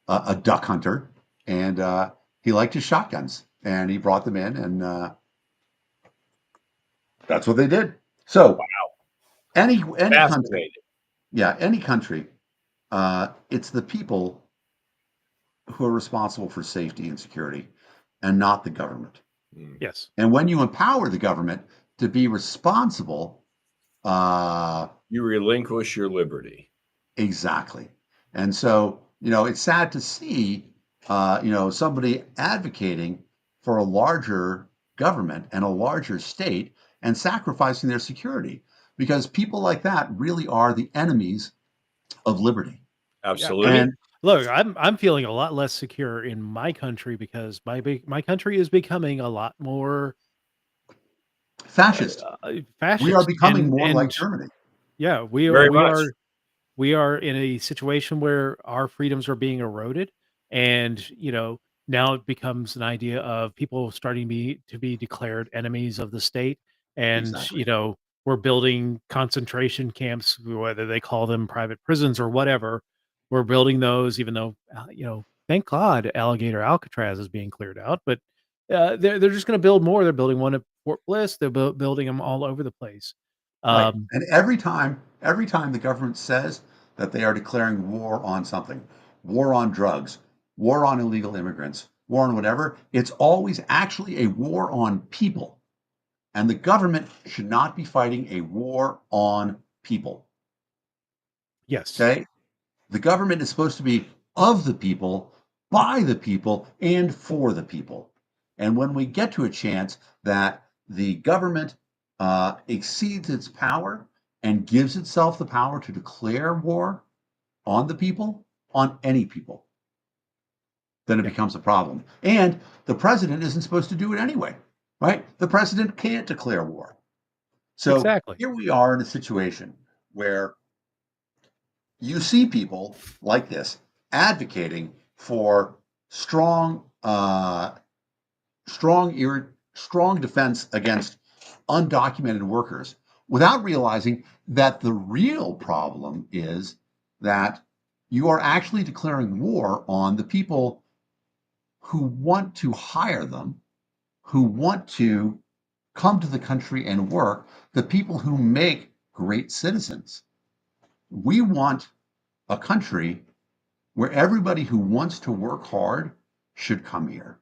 duck hunter. And he liked his shotguns. And he brought them in. And that's what they did. So Wow. any country, Fascinating. any country, it's the people who are responsible for safety and security, and not the government. Yes. And when you empower the government to be responsible, You relinquish your liberty. exactly. And so, it's sad to see, somebody advocating for a larger government and a larger state and sacrificing their security, because people like that really are the enemies of liberty. Yeah. I Absolutely. mean, And look, I'm feeling a lot less secure in my country because my country is becoming a lot more fascist. We are fascist, becoming more like and Germany. yeah, Very much. we are in a situation where our freedoms are being eroded, and now it becomes an idea of people starting to be declared enemies of the state, and Exactly. we're building concentration camps, whether they call them private prisons or whatever. We're building those, even though thank God Alligator Alcatraz is being cleared out, but they're just going to build more. They're building one at Fort Bliss. They're building them all over the place. Right. Um, And every time the government says that they are declaring war on something, war on drugs, war on illegal immigrants, war on whatever, it's always actually a war on people. And the government should not be fighting a war on people. yes, Okay? The government is supposed to be of the people, by the people, and for the people. And when we get to a chance that the government exceeds its power and gives itself the power to declare war on the people, on any people, then it yeah, becomes a problem. And the president isn't supposed to do it anyway, right? The president can't declare war. So exactly. here we are in a situation where you see people like this advocating for strong, strong defense against undocumented workers without realizing that the real problem is that you are actually declaring war on the people who want to hire them, who want to come to the country and work, the people who make great citizens. We want a country where everybody who wants to work hard should come here.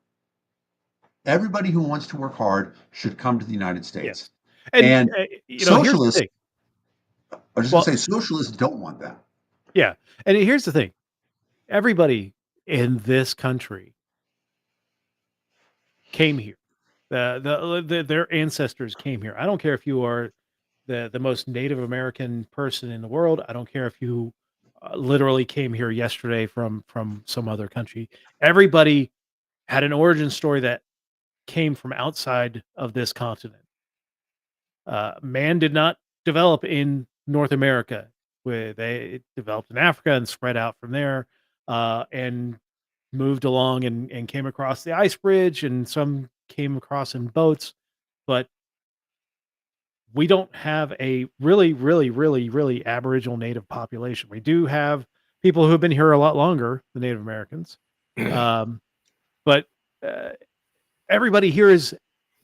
Everybody who wants to work hard should come to the United States. Yes. And, And here's the socialists, thing. I was just Well, going to say, socialists don't want that. yeah. And here's the thing. Everybody in this country came here. Their ancestors came here. I don't care if you are the most Native American person in the world. I don't care if you literally came here yesterday from some other country. Everybody had an origin story that came from outside of this continent. Man did not develop in North America, where they developed in Africa and spread out from there. And moved along and came across the ice bridge, and some came across in boats. But we don't have a really, really, really, really Aboriginal native population. We do have people who've been here a lot longer than Native Americans. Um, but uh, everybody here is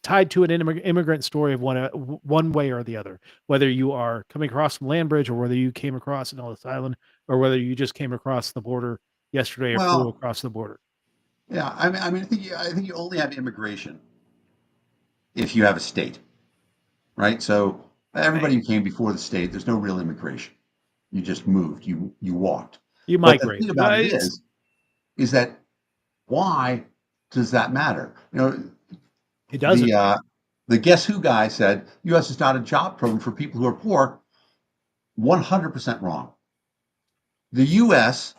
tied to an immigrant story of one way or the other. Whether you are coming across from land bridge, or whether you came across an Ellis Island, or whether you just came across the border yesterday or flew Well, across the border. yeah, I think you only have immigration if you have a state, right? So everybody who came before the state, there's no real immigration. You just moved, you walked. You But the migrate. thing about Well, it it's is that why does that matter? it The doesn't. the Guess Who guy said U.S. is not a job program for people who are poor. 100% wrong. The U.S.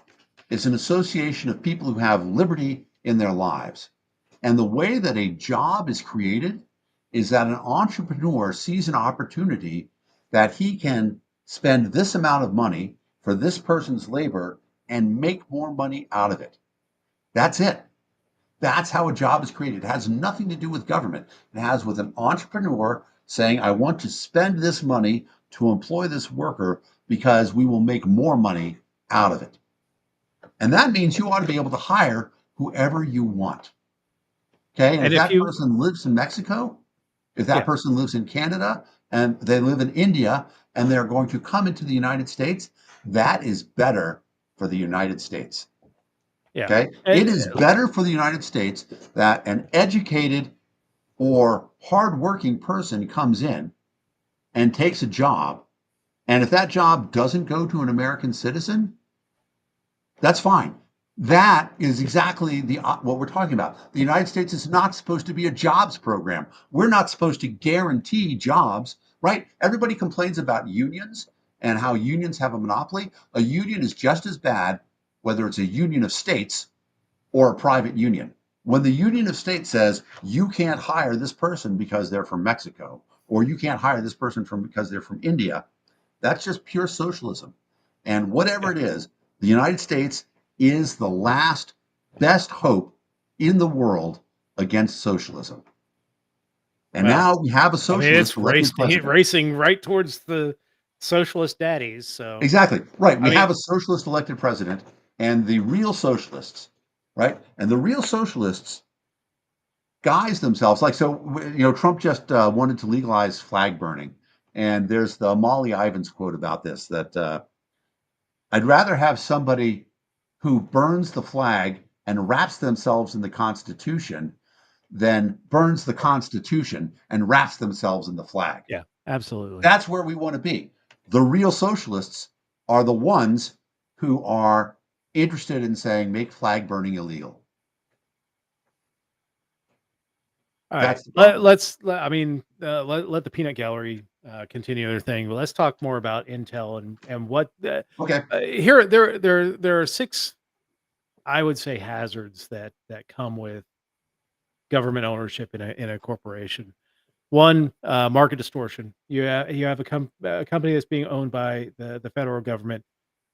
is an association of people who have liberty in their lives. And the way that a job is created is that an entrepreneur sees an opportunity that he can spend this amount of money for this person's labor and make more money out of it. That's it. That's how a job is created. It has nothing to do with government. It has with an entrepreneur saying, I want to spend this money to employ this worker because we will make more money out of it. And that means you ought to be able to hire whoever you want. Okay. And if And if that you, person lives in Mexico, if that yeah, person lives in Canada, and they live in India, and they're going to come into the United States, that is better for the United States. yeah, Okay. and It is better for the United States that an educated or hardworking person comes in and takes a job. And if that job doesn't go to an American citizen, that's fine. That is exactly what we're talking about. The United States is not supposed to be a jobs program. We're not supposed to guarantee jobs, right? Everybody complains about unions and how unions have a monopoly. A union is just as bad, whether it's a union of states or a private union. When the union of states says you can't hire this person because they're from Mexico, or you can't hire this person because they're from India, that's just pure socialism. And whatever yeah, it is, the United States is the last best hope in the world against socialism. And well, now we have a I mean, socialist it's elected racing president. racing right towards the socialist daddies. So, Exactly. Right. I We have mean, a socialist elected president, and the real socialists, right? And the real socialists guise themselves like so. Trump just wanted to legalize flag burning, and there's the Molly Ivins quote about this that I'd rather have somebody who burns the flag and wraps themselves in the Constitution than burns the Constitution and wraps themselves in the flag. yeah, absolutely. That's where we want to be. The real socialists are the ones who are interested in saying make flag burning illegal. All right, That's the problem. I mean, let the peanut gallery continue their thing. But let's talk more about Intel and what Okay. here there are six, I would say, hazards that come with government ownership in a corporation. One, market distortion. You have a company that's being owned by the federal government.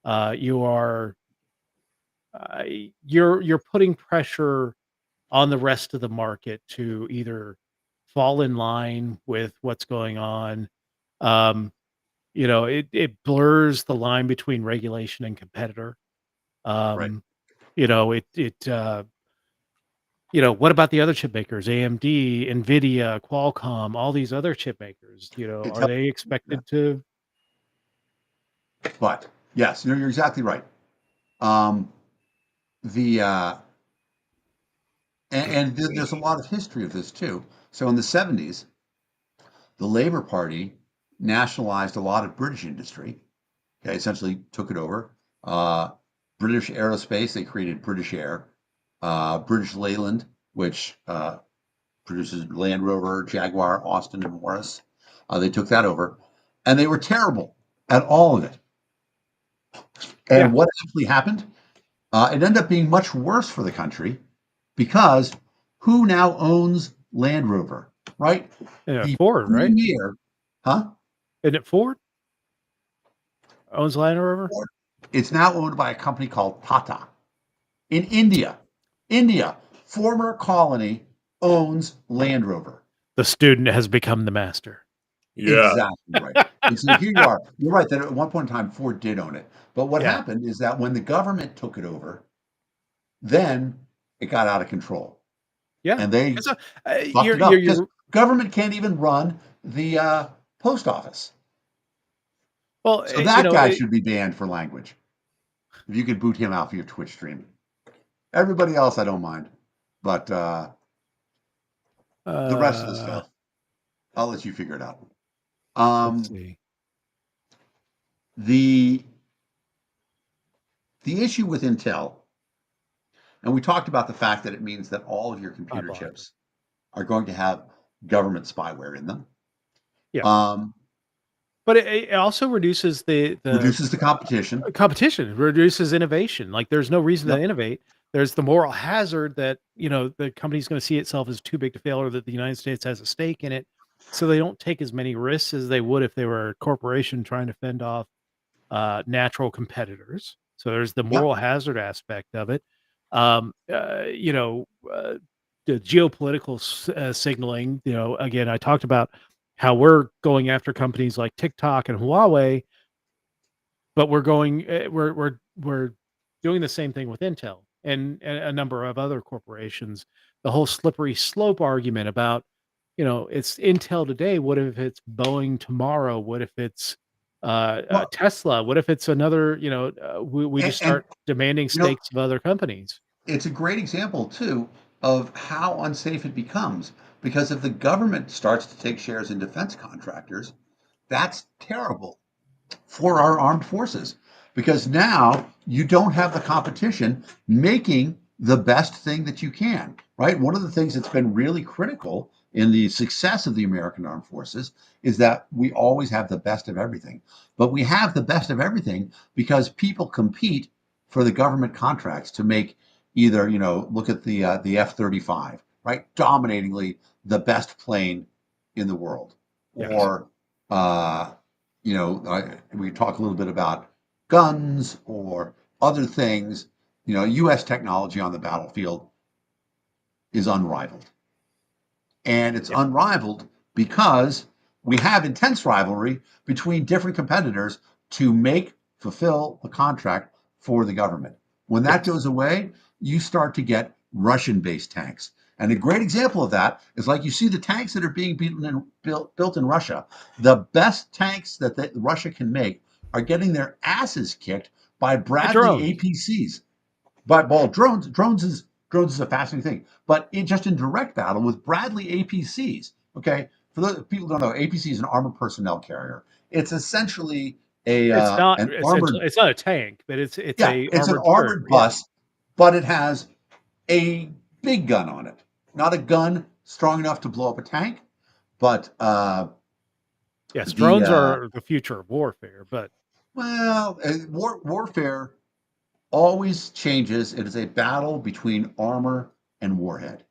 You are uh, you're putting pressure on the rest of the market to either fall in line with what's going on. Um, it blurs the line between regulation and competitor. Right. Um, what about the other chip makers? AMD, Nvidia, Qualcomm, all these other chip makers, It are tells they yeah. expected to? But yes, you're exactly right. Um, the there's a lot of history of this too. So in the 70s, the Labour Party nationalized a lot of British industry. Okay, essentially took it over. Uh, British Aerospace, they created British Air. British Leyland, which produces Land Rover, Jaguar, Austin, and Morris. They took that over, and they were terrible at all of it. Yeah, And what actually happened? It ended up being much worse for the country because who now owns Land Rover, right? The Ford, right? premier, huh? Isn't it Ford owns Land Rover? It's now owned by a company called Tata in India. India, former colony, owns Land Rover. The student has become the master. Yeah. Exactly right. And so here you are. You're right that at one point in time, Ford did own it. But what Yeah. happened is that when the government took it over, then it got out of control. Yeah. And they It's a, fucked it up because government can't even run the post office. well, So that guy should be banned for language. If you could boot him out for your Twitch stream. Everybody else, I don't mind. But the rest of the stuff, I'll let you figure it out. Let's see. The issue with Intel, and we talked about the fact that it means that all of your computer chips are going to have government spyware in them. Yeah. But it also reduces reduces the competition. Competition reduces innovation. Like there's no reason to innovate. There's the moral hazard that, the company's going to see itself as too big to fail, or that the United States has a stake in it. So they don't take as many risks as they would if they were a corporation trying to fend off natural competitors. So there's the moral hazard aspect of it. The geopolitical signaling, again, I talked about how we're going after companies like TikTok and Huawei, but we're doing the same thing with Intel and a number of other corporations. The whole slippery slope argument about, it's Intel today. What if it's Boeing tomorrow? What if it's Tesla? What if it's another, we just start demanding stakes of other companies? It's a great example, too, of how unsafe it becomes. Because if the government starts to take shares in defense contractors, that's terrible for our armed forces. Because now you don't have the competition making the best thing that you can, right? One of the things that's been really critical in the success of the American armed forces is that we always have the best of everything. But we have the best of everything because people compete for the government contracts to make either, look at the F-35, right? Dominatingly the best plane in the world. Yes. Or, we talk a little bit about guns or other things. U.S. technology on the battlefield is unrivaled. And it's unrivaled because we have intense rivalry between different competitors to fulfill a contract for the government. When that goes away, you start to get Russian-based tanks. And a great example of that is like you see the tanks that are being built in Russia. The best tanks that Russia can make are getting their asses kicked by Bradley APCs. Drones is a fascinating thing. But just in direct battle with Bradley APCs, okay? For those people who don't know, APC is an armored personnel carrier. It's essentially It's not an armored. It's not a tank, but it's It's an armored armored bus, but it has a big gun on it. Not a gun strong enough to blow up a tank, but yes, drones are the future of warfare. But warfare always changes. It is a battle between armor and warhead.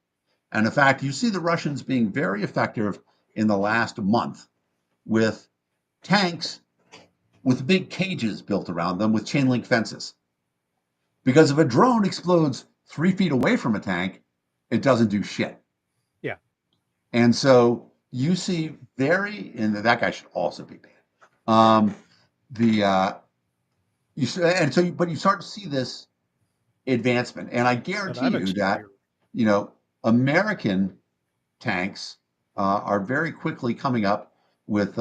And in fact, you see the Russians being very effective in the last month with tanks with big cages built around them with chain link fences. Because if a drone explodes 3 feet away from a tank, it doesn't do shit. Yeah. And so you see and that guy should also be banned. But you start to see this advancement. And I guarantee you that, American tanks are very quickly coming up with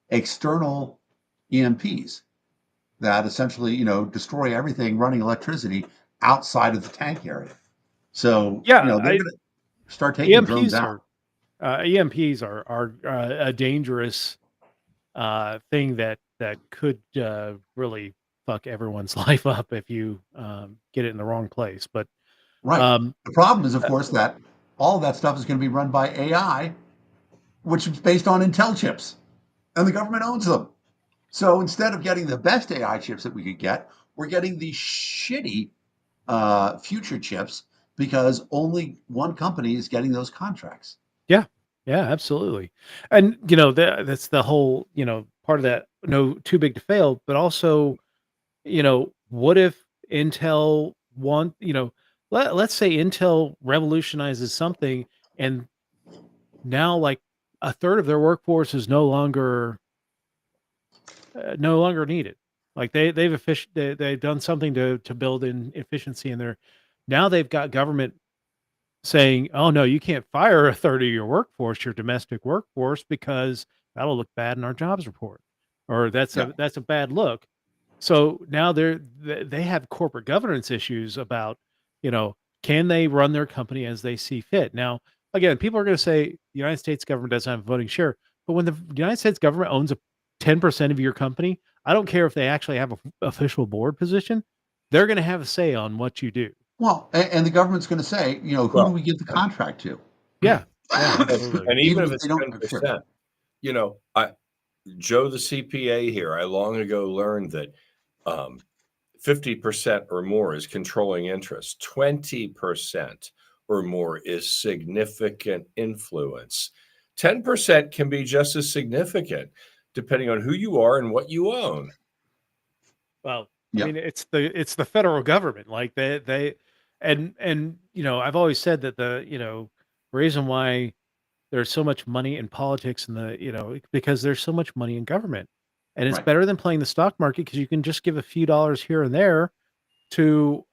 external EMPs that essentially, destroy everything running electricity outside of the tank area. So, they're going to start taking drones out. EMPs are a dangerous thing that could really fuck everyone's life up if you get it in the wrong place. But the problem is, of course, that all of that stuff is going to be run by AI, which is based on Intel chips, and the government owns them. So instead of getting the best AI chips that we could get, we're getting these shitty future chips because only one company is getting those contracts. Yeah, absolutely. And that's the whole part of that. No, too big to fail, but also what if Intel let's say Intel revolutionizes something, and now like a third of their workforce is no longer needed. Like they've done something to build in efficiency in there. Now they've got government saying, "Oh no, you can't fire a third of your workforce, your domestic workforce, because that'll look bad in our jobs report, or Yeah. that's a bad look." So now they have corporate governance issues about, can they run their company as they see fit? Now, again, people are going to say the United States government doesn't have a voting share, but when the United States government owns a 10% of your company, I don't care if they actually have a official board position, they're going to have a say on what you do. Well, and the government's going to say, who do Well, we give the contract to? Yeah, yeah, absolutely. and even Even if if it's they don't have shares. 10%, Joe the CPA here, I long ago learned that 50% or more is controlling interest, 20% or more is significant influence. 10% can be just as significant depending on who you are and what you own. Well, I Yeah. mean, it's the federal government. Like and I've always said that the reason why there's so much money in politics and because there's so much money in government. And it's Right. better than playing the stock market because you can just give a few dollars here and there to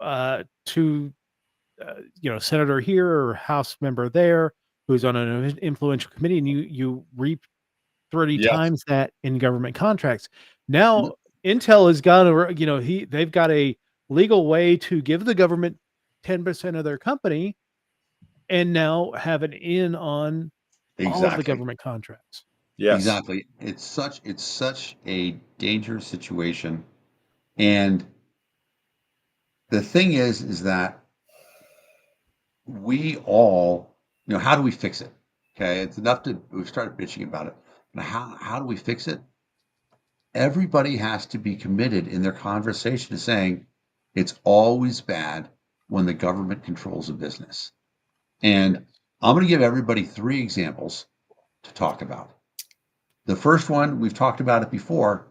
senator here or house member there who's on an influential committee, and you reap 30 Yes. times that in government contracts. Now, Intel has got they've got a legal way to give the government 10% of their company and now have an in on all of the Exactly. government contracts. Yes. Exactly. It's such a dangerous situation. And the thing is that we all, how do we fix it? Okay. It's enough we've started bitching about it. Now, how do we fix it? Everybody has to be committed in their conversation to saying it's always bad when the government controls a business. And I'm going to give everybody 3 examples to talk about. The first one, we've talked about it before.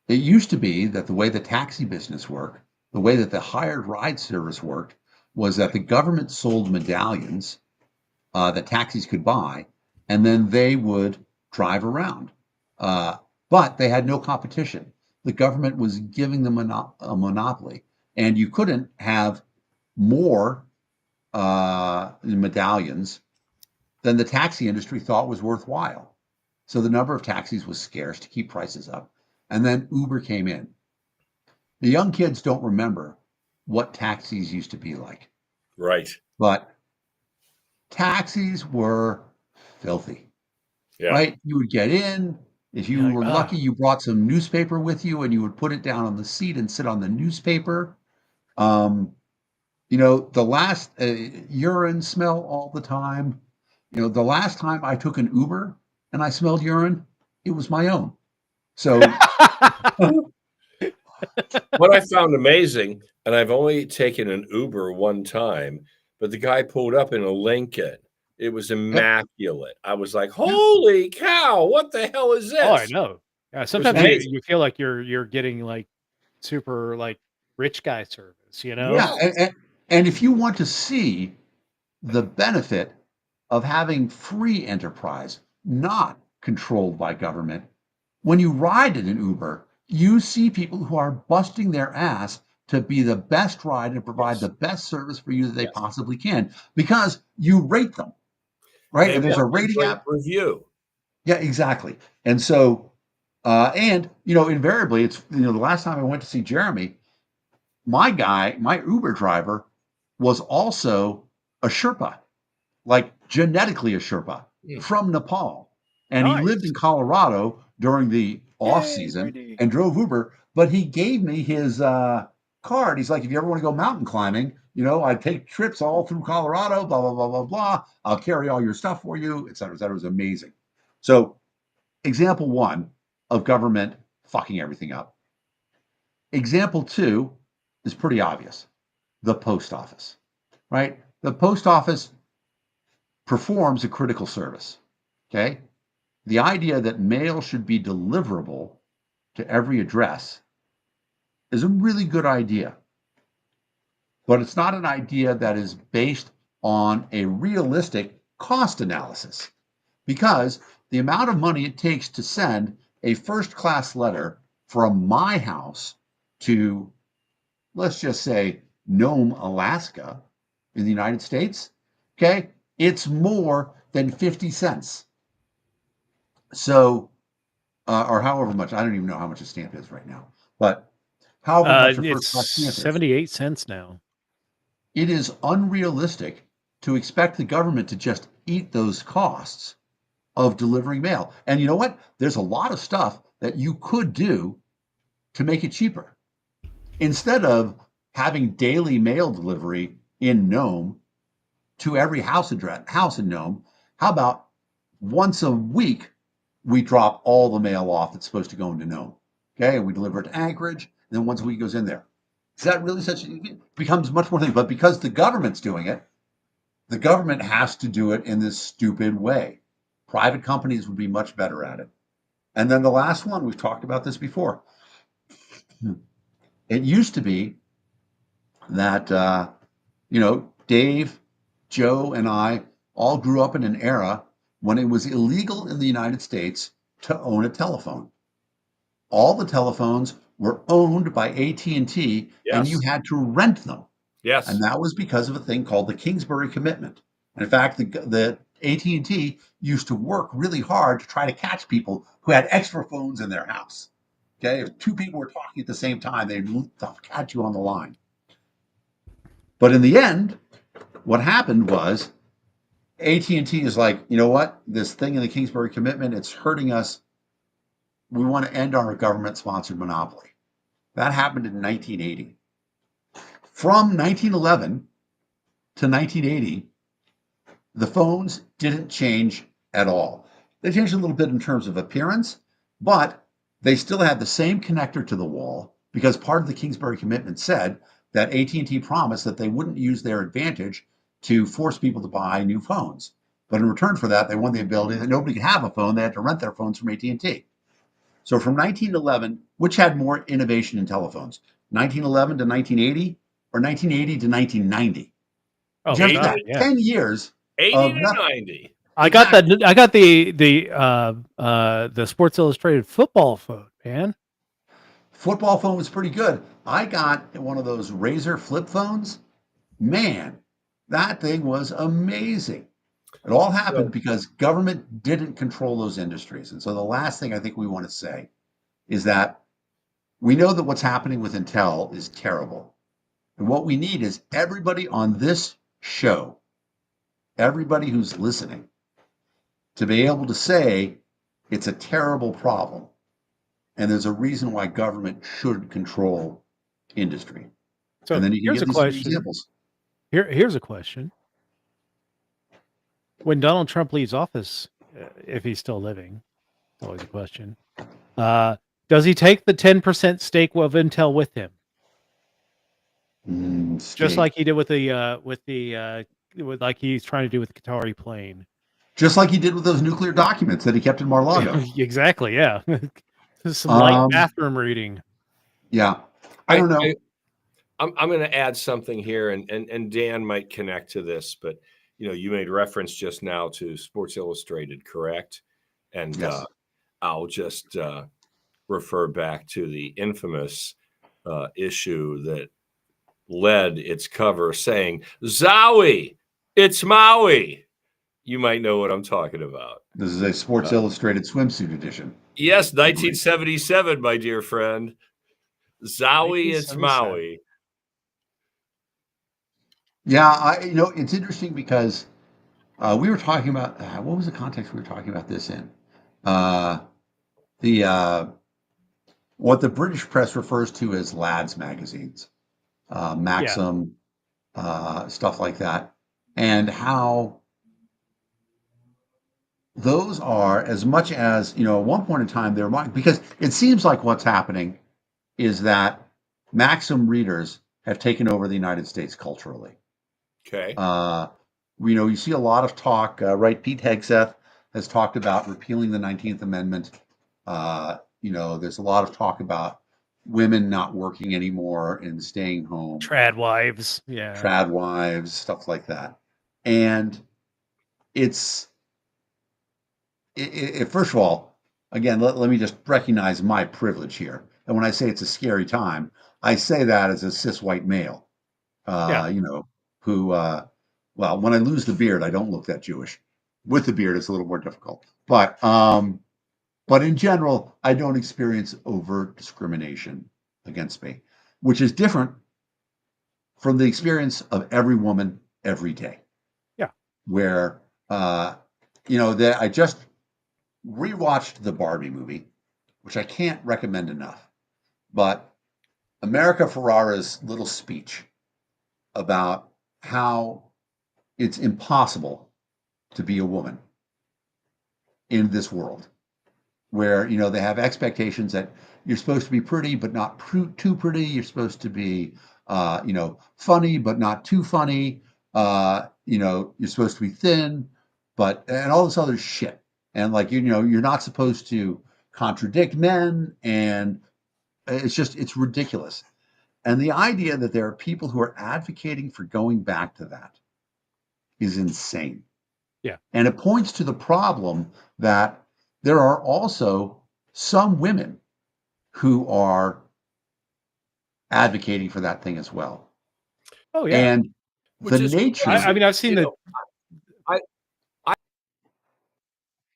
It used to be that the way the taxi business worked, the way that the hired ride service worked, was that the government sold medallions that taxis could buy, and then they would drive around. But they had no competition. The government was giving them a monopoly, and you couldn't have more medallions than the taxi industry thought was worthwhile. So the number of taxis was scarce to keep prices up. And then Uber came in. The young kids don't remember what taxis used to be like. Right. But taxis were filthy. Yeah. Right? You would get in. If you were lucky, you brought some newspaper with you and you would put it down on the seat and sit on the newspaper. The last urine smell all the time. The last time I took an Uber and I smelled urine, it was my own. So what I found amazing, and I've only taken an Uber one time, but the guy pulled up in a Lincoln. It was immaculate. I was like, "Holy cow! What the hell is this?" Oh, I know. Yeah, sometimes amazing. you feel like you're getting like super like rich guy service, yeah, and if you want to see the benefit of having free enterprise, not controlled by government, when you ride in an Uber, you see people who are busting their ass to be the best ride and provide the best service for you that they possibly can because you rate them, right? They And there's a want rating great app. review. Yeah, exactly. And so, invariably, it's the last time I went to see Jeremy, my Uber driver, was also a Sherpa, like genetically a Sherpa from Nepal. And he lived Nice. in Colorado during the off Yay, season Brittany. and drove Uber, but he gave me his card. He's like, if you ever want to go mountain climbing, I take trips all through Colorado, blah, blah, blah, blah, blah. I'll carry all your stuff for you, et cetera, et cetera. It was amazing. So example 1 of government fucking everything up. Example 2 is pretty obvious. The post office, right? The post office performs a critical service. Okay. The idea that mail should be deliverable to every address is a really good idea. but it's not an idea that is based on a realistic cost analysis, because the amount of money it takes to send a first-class letter from my house to, let's just say, Nome, Alaska, in the United States, okay, it's more than 50 cents. So, or however much, I don't even know how much a stamp is right now, but however much a It's first-class stamp is. 78 cents now. It is unrealistic to expect the government to just eat those costs of delivering mail. And you know what? There's a lot of stuff that you could do to make it cheaper. Instead of having daily mail delivery in Nome to every house in Nome, how about once a week we drop all the mail off that's supposed to go into Nome? Okay, and we deliver it to Anchorage, and then once a week goes in there. Is that really it becomes much more thing? But because the government's doing it, the government has to do it in this stupid way. Private companies would be much better at it. And then the last one, we've talked about this before. It used to be that, Dave, Joe, and I all grew up in an era when it was illegal in the United States to own a telephone. All the telephones were owned by AT&T, and you had to rent them. Yes. And that was because of a thing called the Kingsbury Commitment. And in fact, the AT&T used to work really hard to try to catch people who had extra phones in their house. Okay, if two people were talking at the same time, they'd catch you on the line. But in the end, what happened was AT&T is like, you know what? This thing in the Kingsbury Commitment, it's hurting us. We want to end our government-sponsored monopoly. That happened in 1980. From 1911 to 1980, the phones didn't change at all. They changed a little bit in terms of appearance, but they still had the same connector to the wall, because part of the Kingsbury Commitment said that AT&T promised that they wouldn't use their advantage to force people to buy new phones. But in return for that, they won the ability that nobody could have a phone. They had to rent their phones from AT&T. So from 1911, which had more innovation in telephones? 1911 to 1980 or 1980 to 1990? Oh, Just God, that, yeah. 10 years 80 of to nothing. 90. I got that. I got the Sports Illustrated football phone, man. Football phone was pretty good. I got one of those Razor flip phones. Man, that thing was amazing. It all happened because government didn't control those industries. And so the last thing I think we want to say is that we know that what's happening with Intel is terrible. And what we need is everybody on this show, everybody who's listening, to be able to say it's a terrible problem. And there's a reason why government should control industry. So and then you can here's give a these three question. examples. Here's a question. When Donald Trump leaves office, if he's still living, always a question. Does he take the 10% stake of Intel with him? Just like he did with like he's trying to do with the Qatari plane. Just like he did with those nuclear documents that he kept in Mar-a-Lago. Exactly, yeah. Some light bathroom reading. Yeah. I don't know. I'm going to add something here, and Dan might connect to this, but you made reference just now to Sports Illustrated, correct? And yes. I'll just refer back to the infamous issue that led its cover saying, "Zowie, it's Maui." You might know what I'm talking about. This is a Sports Illustrated swimsuit edition. Yes, 1977, my dear friend. Zowie, it's Maui. Yeah, it's interesting because we were talking about what was the context we were talking about this in? What the British press refers to as lads magazines, Maxim, stuff like that, and how those are, as much as at one point in time they're because it seems like what's happening is that Maxim readers have taken over the United States culturally. Okay. You see a lot of talk, right? Pete Hegseth has talked about repealing the 19th Amendment. There's a lot of talk about women not working anymore and staying home, Trad wives. Yeah. trad wives, stuff like that. And it's first of all, again, let me just recognize my privilege here. And when I say it's a scary time, I say that as a cis white male, Yeah. who, well, when I lose the beard, I don't look that Jewish. With the beard, it's a little more difficult. But in general, I don't experience overt discrimination against me, which is different from the experience of every woman every day. Yeah. Where, that I just rewatched the Barbie movie, which I can't recommend enough. But America Ferrara's little speech about how it's impossible to be a woman in this world, where they have expectations that you're supposed to be pretty but not too pretty. You're supposed to be, funny but not too funny. You're supposed to be thin, and all this other shit. And you're not supposed to contradict men, and it's ridiculous. And the idea that there are people who are advocating for going back to that is insane. Yeah. And it points to the problem that there are also some women who are advocating for that thing as well. Oh yeah. And Which the is, nature. I mean, I've seen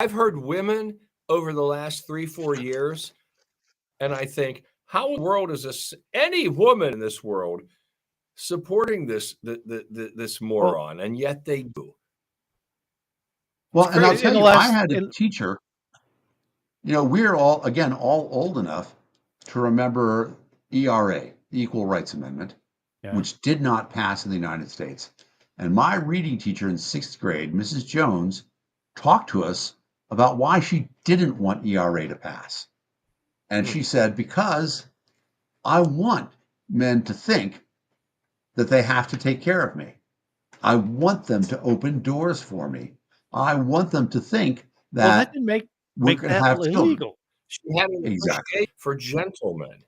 I've heard women over the last 3-4 years, and I think, how in the world is any woman in this world supporting this moron? And yet they do. Well, and I'll in tell the you, I last had a teacher. We're all old enough to remember ERA, the Equal Rights Amendment, which did not pass in the United States. And my reading teacher in 6th grade, Mrs. Jones, talked to us about why she didn't want ERA to pass. And she said, because I want men to think that they have to take care of me. I want them to open doors for me. I want them to think that didn't make we're going to that have children. illegal. She had an Exactly. appreciation for gentlemen.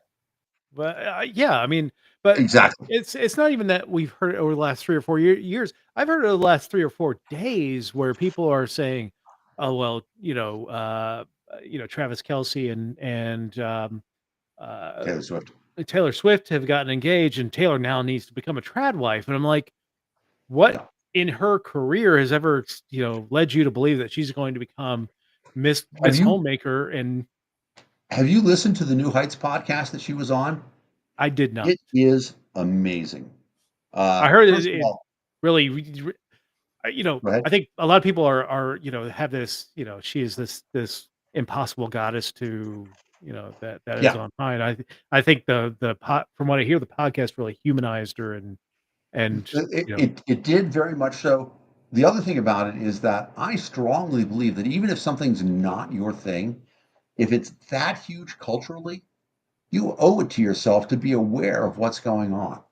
But yeah, I mean, but exactly. It's not even that we've heard it over the last 3 or 4 years. I've heard it over the last 3 or 4 days where people are saying, "Oh well, Travis Kelce and Taylor Swift. Taylor Swift have gotten engaged, and Taylor now needs to become a trad wife." And I'm like, what in her career has ever led you to believe that she's going to become Miss Homemaker? And have you listened to the New Heights podcast that she was on? I did not. It is amazing. I heard first it of all, really, I think a lot of people are have this, she is this impossible goddess to, that is on high. And I think from what I hear, the podcast really humanized her and it did very much so. The other thing about it is that I strongly believe that even if something's not your thing, if it's that huge culturally, you owe it to yourself to be aware of what's going on.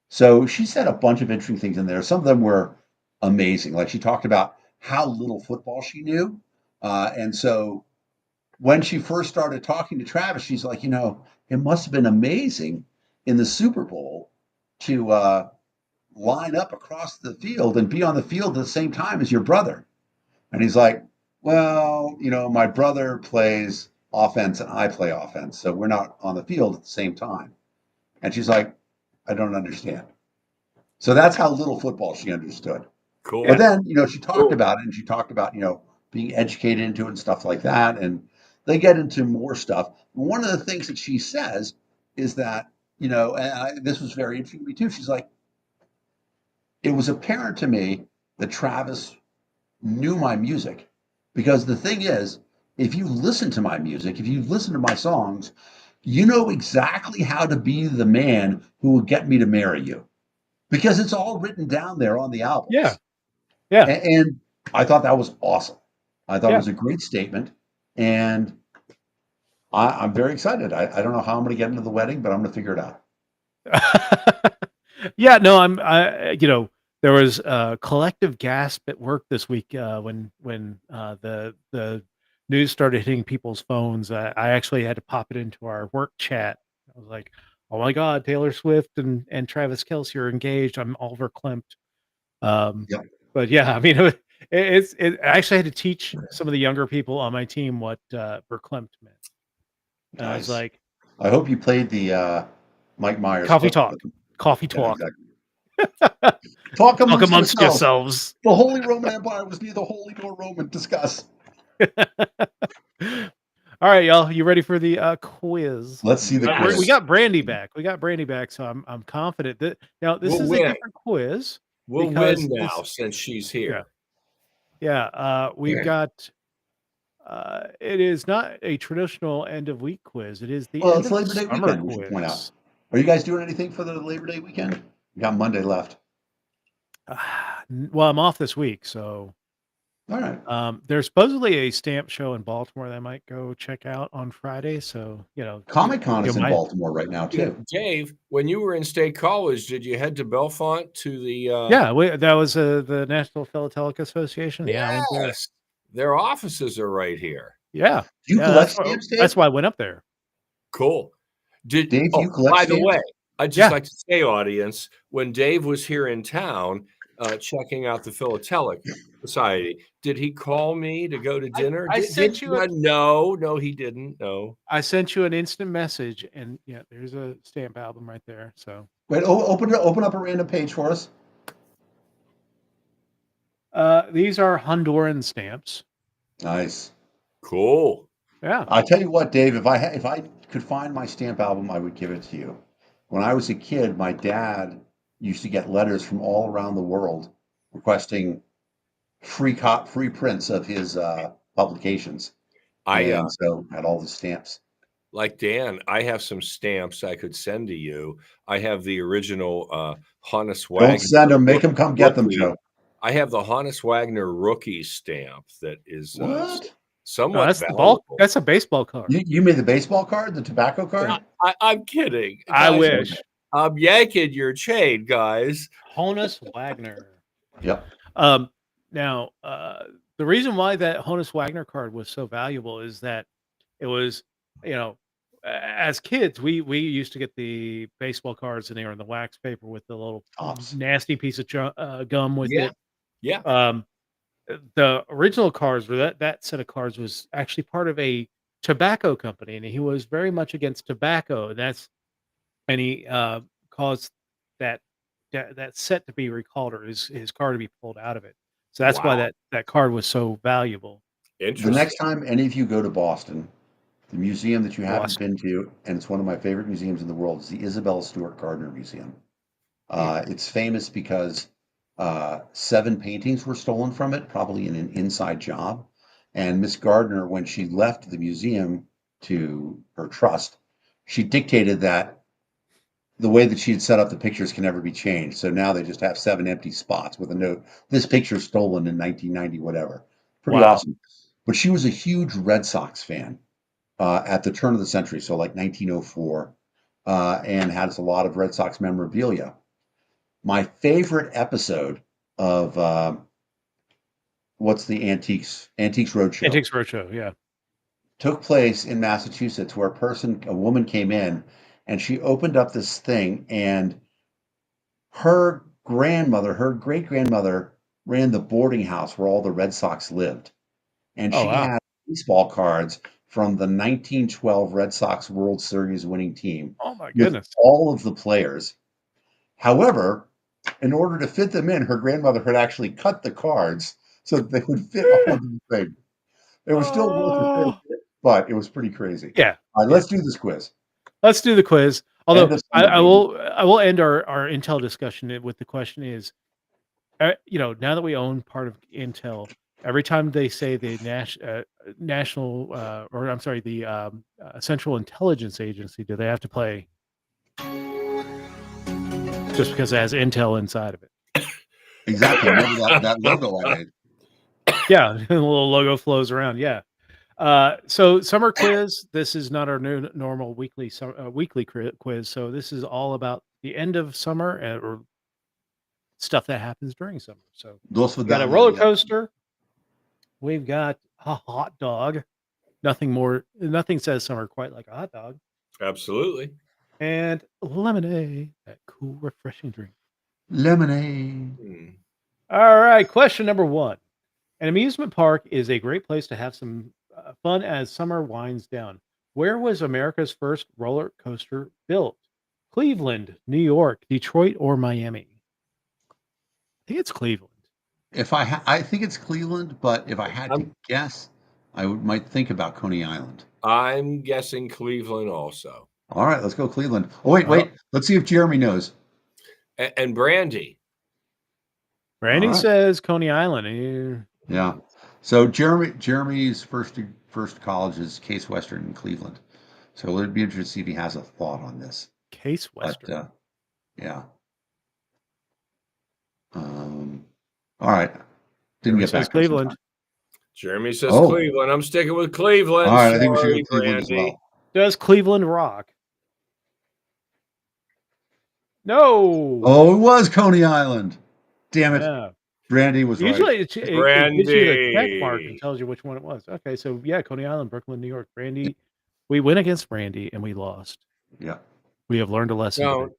So she said a bunch of interesting things in there. Some of them were amazing. Like she talked about how little football she knew. And so when she first started talking to Travis, she's like, it must have been amazing in the Super Bowl to line up across the field and be on the field at the same time as your brother. And he's like, well, my brother plays offense and I play offense. So we're not on the field at the same time. And she's like, I don't understand. So that's how little football she understood. Cool. But then, she talked about it, and she talked about, being educated into it and stuff like that. And they get into more stuff. One of the things that she says is that, this was very interesting to me too. She's like, it was apparent to me that Travis knew my music, because the thing is, if you listen to my music, if you listen to my songs, you know exactly how to be the man who will get me to marry you, because it's all written down there on the albums. Yeah. And I thought that was awesome. I thought it was a great statement, and I'm very excited. I don't know how I'm going to get into the wedding, but I'm going to figure it out. Yeah, no, there was a collective gasp at work this week when the news started hitting people's phones. I actually had to pop it into our work chat I was like, oh my God, Taylor Swift and Travis Kelce are engaged. I'm all verklempt. Yep. But yeah, I mean, I actually had to teach some of the younger people on my team what verklempt meant. And I was Nice. like, I hope you played the Mike Myers coffee clip. talk, coffee Yeah, talk, exactly. Talk talk amongst amongst yourselves. yourselves. The Holy Roman Empire was neither holy nor Roman. Discuss. All right, y'all. You ready for the quiz? Let's see the Yes. We quiz. got Brandy back. We got Brandy back, so I'm confident that now this We'll is win. a different quiz. We'll because win now this- since she's Yeah. here. Yeah, we've Okay. got. It is not a traditional end of week quiz. It is the Well, end it's of Labor Day summer weekend, we should point out. quiz. Are you guys doing anything for the Labor Day weekend? We got Monday left. Well, I'm off this week, so All right. there's supposedly a stamp show in Baltimore that I might go check out on Friday. So Comic Con is in my- Baltimore right now, too. Dave, when you were in State College, did you head to Bellefonte to the? Yeah, that was the National Philatelic Association. Yeah, I went there. Yes, their offices are right here. Yeah, Do you yeah, collect stamps, Dave? that's why I went up there. Cool. Dave, do you collect by the stamps? way, I'd just like to say, audience, when Dave was here in town checking out the Philatelic Society, did he call me to go to dinner? I sent you no, he didn't. No. I sent you an instant message, and yeah, there's a stamp album right there. So Wait, open up a random page for us. these are Honduran stamps. Nice. Cool. Yeah. I tell you what, Dave, if I could find my stamp album, I would give it to you. When I was a kid, my dad used to get letters from all around the world requesting free prints of his publications. And so I had all the stamps. Like Dan, I have some stamps I could send to you. I have the original Hannes Wagner. Don't send them. Make them come get them, Joe. I have the Hannes Wagner rookie stamp that is What? somewhat that's valuable. That's a baseball card. You made the baseball card, the tobacco card? I'm kidding. I Guys, wish. I'm yanking your chain, guys. Honus Wagner. Yep. Now, the reason why that Honus Wagner card was so valuable is that it was, as kids, we used to get the baseball cards and they were in the wax paper with the little nasty piece of gum with it. Yeah. The original cards were that set of cards was actually part of a tobacco company, and he was very much against tobacco. And he caused that set to be recalled, or his card to be pulled out of it. So that's why that card was so valuable. The next time any of you go to Boston, the museum that you haven't been to, and it's one of my favorite museums in the world, is the Isabella Stewart Gardner Museum. It's famous because 7 paintings were stolen from it, probably in an inside job. And Miss Gardner, when she left the museum to her trust, she dictated that the way that she had set up the pictures can never be changed. So now they just have 7 empty spots with a note, this picture stolen in 1990, whatever. Pretty awesome. But she was a huge Red Sox fan at the turn of the century, so like 1904, and has a lot of Red Sox memorabilia. My favorite episode of what's the Antiques Roadshow? Antiques Roadshow, yeah. Took place in Massachusetts, where a woman came in and she opened up this thing, and her great grandmother ran the boarding house where all the Red Sox lived. And she had baseball cards from the 1912 Red Sox World Series winning team. Oh my goodness. With all of the players. However, in order to fit them in, her grandmother had actually cut the cards so that they would fit on the thing. It was still worth a fair bit, but it was pretty crazy. Yeah. All right, let's do this quiz. Let's do the quiz. Although I will end our Intel discussion with the question is, now that we own part of Intel, every time they say the Central Intelligence Agency, do they have to play just because it has Intel inside of it? Exactly. Remember that logo I made. Yeah, the little logo flows around. Yeah. So summer quiz. This is not our normal weekly quiz. So this is all about the end of summer or stuff that happens during summer. So we got a roller coaster. We've got a hot dog. Nothing says summer quite like a hot dog. Absolutely. And lemonade, that cool, refreshing drink. Lemonade. All right, question number 1. An amusement park is a great place to have some fun as summer winds down. Where was America's first roller coaster built? Cleveland, New York, Detroit, or Miami? I think it's Cleveland. I think it's Cleveland, but if I had to guess, might think about Coney Island. I'm guessing Cleveland also. All right, let's go Cleveland. Oh, wait. Let's see if Jeremy knows. And Brandy. Randy right. says Coney Island. Yeah. So Jeremy's first college is Case Western in Cleveland. So it'd be interesting to see if he has a thought on this. Case Western. But, yeah. All right. Didn't Jeremy get back says Cleveland. Jeremy says Cleveland. I'm sticking with Cleveland. All right, Sorry, I think we should go Cleveland Brandy. as well. Does Cleveland rock? No. Oh, it was Coney Island. Damn it. Yeah. Brandy was Usually right. it gives you the check mark and tells you which one it was. Okay, so yeah, Coney Island, Brooklyn, New York. Brandy, we went against Brandy and we lost. Yeah. We have learned a lesson.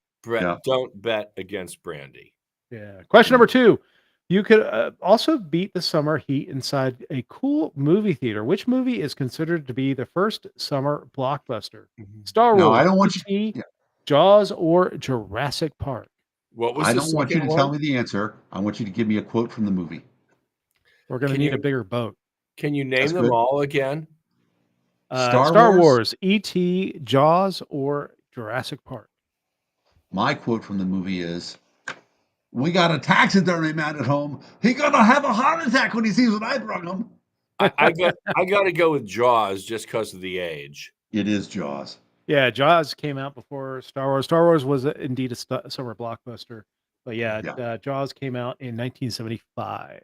Don't bet against Brandy. Yeah. Question number 2. You could also beat the summer heat inside a cool movie theater. Which movie is considered to be the first summer blockbuster? Star Wars, No, I don't want E.T., Jaws, or Jurassic Park? What was I the don't want you second to one? tell me the answer. I want you to give me a quote from the movie. We're going to need a bigger boat. Can you name That's them good. all again? Star Wars, E.T., Jaws, or Jurassic Park? My quote from the movie is, "We got a taxidermy man at home. He gonna have a heart attack when he sees what I brought him." I got to go with Jaws just because of the age. It is Jaws. Yeah, Jaws came out before Star Wars. Star Wars was indeed a summer blockbuster. But yeah. Jaws came out in 1975.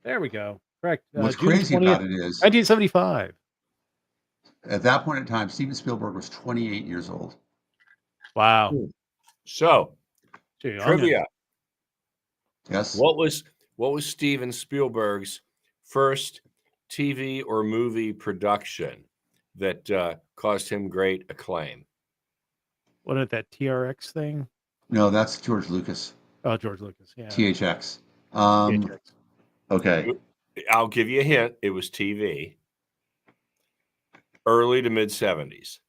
There we go. Correct. What's June crazy 20th, about it is, 1975. at that point in time, Steven Spielberg was 28 years old. Wow. So, Gee, trivia. Yes. What was Steven Spielberg's first TV or movie production that caused him great acclaim? What is that TRX thing? No, that's George Lucas. Oh, George Lucas. Yeah. THX. THX. Okay. I'll give you a hint. It was TV. Early to mid 70s.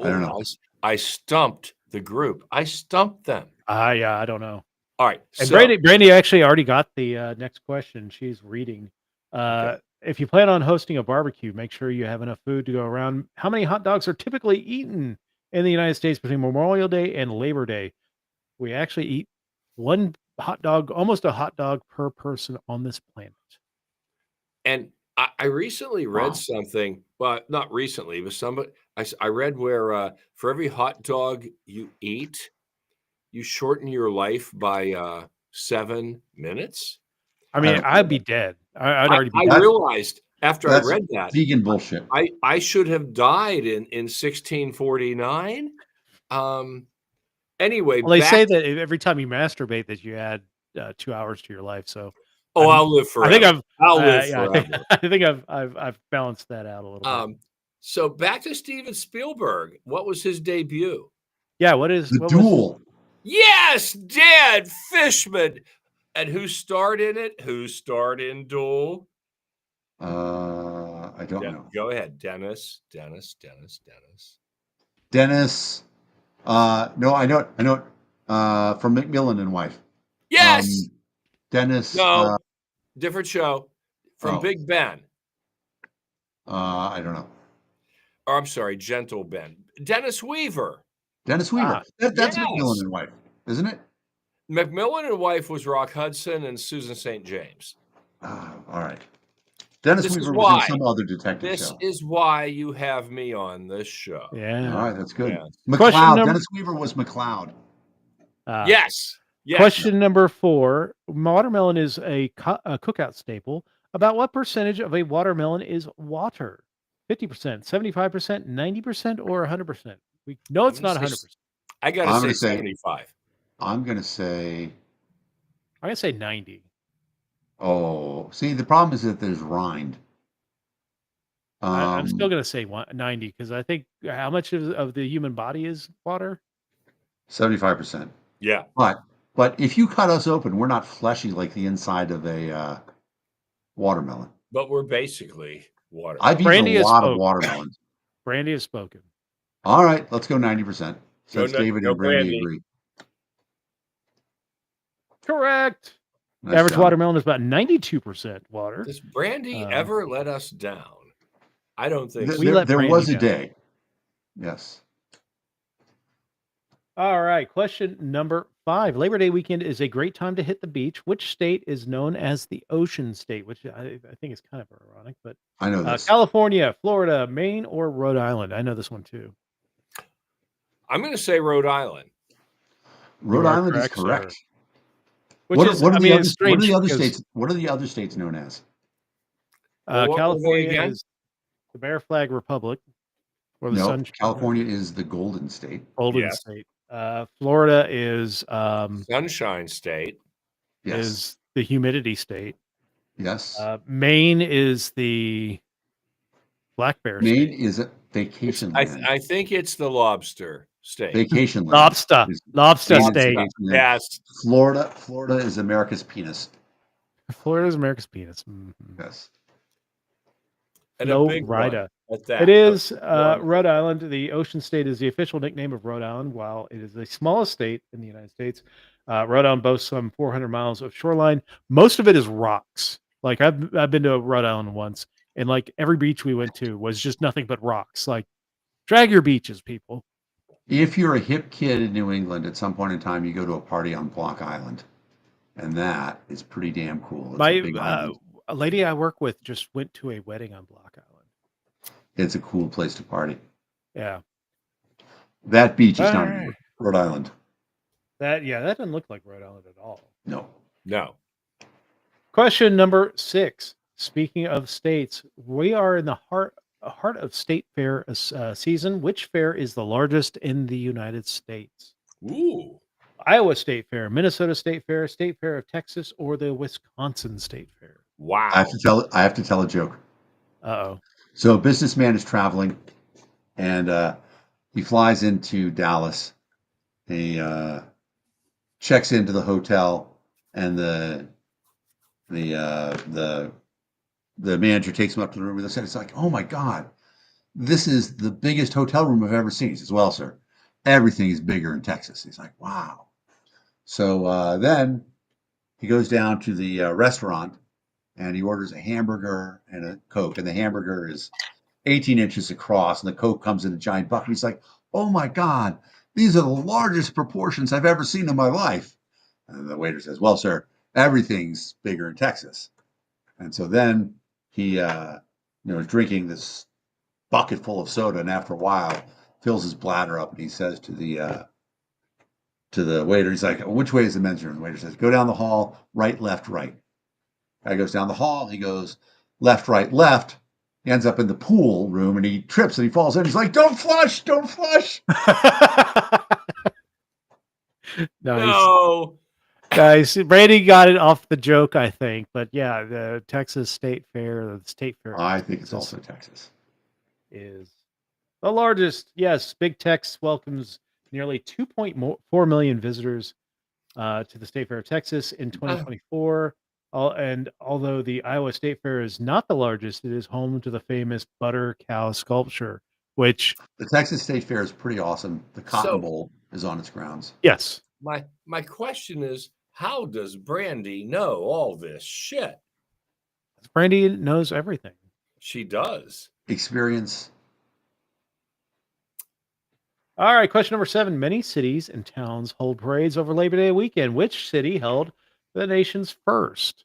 I don't know. I stumped the group. I stumped them. Yeah, I don't know. All right. And Brandy actually already got the next question. She's reading. If you plan on hosting a barbecue, make sure you have enough food to go around. How many hot dogs are typically eaten in the United States between Memorial Day and Labor Day? We actually eat one hot dog, almost a hot dog per person on this planet. And I recently read something, well, not recently, but I read where for every hot dog you eat, you shorten your life by 7 minutes. I mean, I'd be dead. I'd already be dead. I realized after I read that vegan bullshit. I should have died in 1649. Anyway, well, they say that every time you masturbate, that you add 2 hours to your life. So, I'll live forever. I'll live forever. I think I've balanced that out a little bit. So back to Steven Spielberg. What was his debut? Yeah, what is The Duel? Yes, Dan Fishman. And who starred in it? Who starred in Duel? I don't know. Go ahead, Dennis. Dennis. No, I know it. From Macmillan and Wife. Yes. Dennis. No, different show. From Big Ben. I don't know. Or I'm sorry, Gentle Ben. Dennis Weaver. That's Macmillan and Wife, isn't it? Macmillan and Wife was Rock Hudson and Susan St. James. All right. Dennis Weaver was in some other detective show. This is why you have me on this show. Yeah. All right, that's good. Yeah. McLeod. Dennis Weaver was McLeod. Yes. Question number 4. Watermelon is a cookout staple. About what percentage of a watermelon is water? 50%, 75%, 90%, or 100%? We know it's not 100%. I got to say 75. I'm going to say 90. Oh, see, the problem is that there's rind. I'm still Um, going to say 90 because I think how much of the human body is water? 75%. Yeah. But if you cut us open, we're not fleshy like the inside of a watermelon. But we're basically water. I've eaten a Brandy has lot of spoken. watermelons. Brandy has spoken. All right, let's go 90%. Go Since David go and Brandy Brandy. agree. Correct. Nice Average job. watermelon is about 92% water. Does Brandy Um, ever let us down? I don't think so. We let There Brandy was a down. day. Yes. All right. Question number 5. Labor Day weekend is a great time to hit the beach. Which state is known as the Ocean State? Which I think is kind of ironic, but I know this. California, Florida, Maine, or Rhode Island? I know this one too. I'm going to say Rhode Island. Rhode are Island is correct, sir. correct. Which is, What are I the mean, other it's strange because states? What are the other states known as? Well, what were they California again? is the Bear Flag Republic or the No, California is the Golden State. Golden Yes. State. Florida is Sunshine State. Yes. the humidity state. Yes. Maine is the Black Bear Maine State. is a vacation land. I think it's the Lobster State. Vacation land. Lobster Maine is State. vacation land. Yes. Florida is America's penis. Florida is America's penis. Mhm. Yes. And No a big one Rida. at that. It is One. Rhode Island. The Ocean State is the official nickname of Rhode Island. While it is the smallest state in the United States, Rhode Island boasts some 400 miles of shoreline. Most of it is rocks. Like I've been to Rhode Island once, and like every beach we went to was just nothing but rocks. Like drag your beaches, people. If you're a hip kid in New England, at some point in time, you go to a party on Block Island, and that is pretty damn cool. It's a big island. A lady I work with just went to a wedding on Block Island. It's a cool place to party. Yeah. That beach is All not right. Rhode Island. That doesn't look like Rhode Island at all. No. No. Question number 6. Speaking of states, we are in the heart of state fair season. Which fair is the largest in the United States? Ooh. Iowa State Fair, Minnesota State Fair, State Fair of Texas, or the Wisconsin State Fair? Wow. I have to tell a joke. Uh-oh. So a businessman is traveling, and he flies into Dallas. He checks into the hotel, and the manager takes him up to the room with us, and it's like, "Oh my God, this is the biggest hotel room I've ever seen." He says, "Well, sir, everything is bigger in Texas." He's like, "Wow." So then he goes down to the restaurant, and he orders a hamburger and a Coke, and the hamburger is 18 inches across, and the Coke comes in a giant bucket. He's like, "Oh my God, these are the largest proportions I've ever seen in my life." And the waiter says, "Well, sir, everything's bigger in Texas." And so then he, is drinking this bucket full of soda, and after a while, fills his bladder up, and he says to the waiter, he's like, "Which way is the men's room?" The waiter says, "Go down the hall, right, left, right." Guy goes down the hall. He goes left, right, left. He ends up in the pool room, and he trips and he falls in. He's like, "Don't flush! Don't flush!" No. Nice. Brady got it off the joke, I think. But yeah, the Texas State Fair, the State Fair I think it's also Texas. is the largest. Yes, Big Tex welcomes nearly 2.4 million visitors to the State Fair of Texas in 2024. And although the Iowa State Fair is not the largest, it is home to the famous butter cow sculpture, which The Texas State Fair is pretty awesome. The Cotton Bowl is on its grounds. yes. My question is, how does Brandy know all this shit? Brandy knows everything. She does. Experience. All right, question number 7. Many cities and towns hold parades over Labor Day weekend. Which city held the nation's first?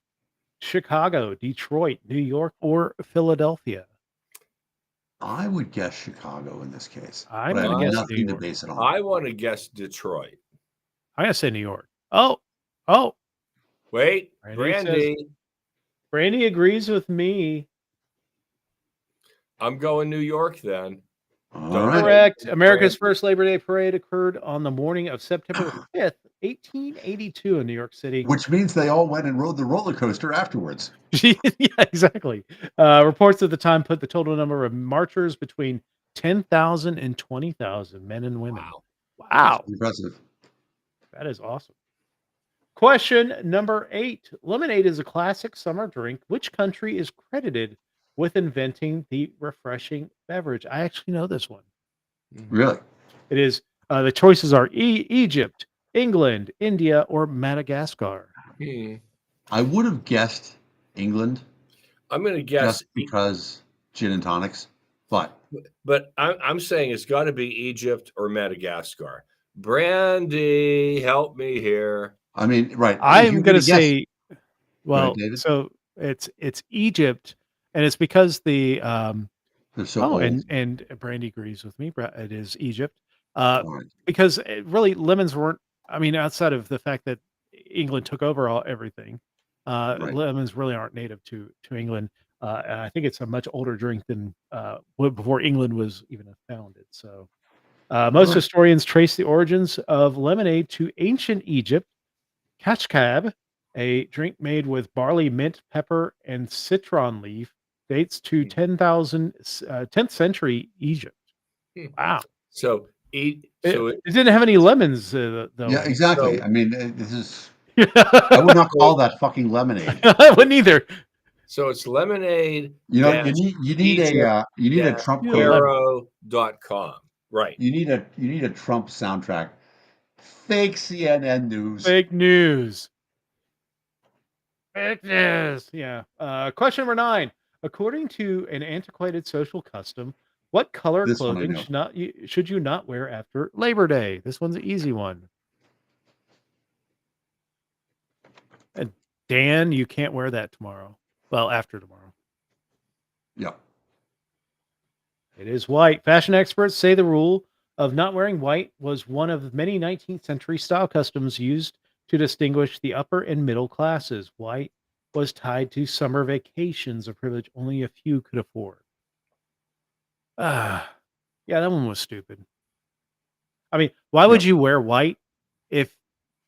Chicago, Detroit, New York, or Philadelphia? I would guess Chicago in this case. I'm but I gonna have guess nothing New to York. base it on. I want to guess Detroit. I'm gonna say New York. Oh. Wait, Brandy Brandy agrees with me. I'm going New York then. All right. Correct. America's first Labor Day parade occurred on the morning of September 5th, 1882 in New York City. Which means they all went and rode the roller coaster afterwards. Yeah, exactly. Reports at the time put the total number of marchers between 10,000 and 20,000 men and women. Wow. Impressive. That is awesome. Question number 8. Lemonade is a classic summer drink. Which country is credited with inventing the refreshing beverage? I actually know this one. Really? It is the choices are Egypt, England, India, or Madagascar. I would have guessed England. I'm going to guess just because gin and tonics, but I'm saying it's got to be Egypt or Madagascar. Brandy, help me here. I mean, right. I'm going to say, well, David? so it's Egypt, and it's because the they're so old. And Brandy agrees with me. It is Egypt, Right. because really lemons weren't. I mean, outside of the fact that England took over everything, Right. lemons really aren't native to England. And I think it's a much older drink than before England was even founded. So most Right. historians trace the origins of lemonade to ancient Egypt. Kashkab, a drink made with barley, mint, pepper, and citron leaf, dates to 10th century Egypt. Wow. So it didn't have any lemons, though. Yeah, exactly. So, I mean, this is. I would not call that fucking lemonade. I wouldn't either. So it's lemonade. You know, you need a Trump quote. Arrow.com. Right. You need a Trump soundtrack. Fake CNN news. Fake news. Fake news. Yeah. Question number 9. According to an antiquated social custom, what color clothing should you not wear after Labor Day? This one's an easy one. And Dan, you can't wear that tomorrow. Well, after tomorrow. Yeah. It is white. Fashion experts say the rule of not wearing white was one of many 19th century style customs used to distinguish the upper and middle classes. White was tied to summer vacations, a privilege only a few could afford. Yeah, that one was stupid. I mean, why would you wear white if,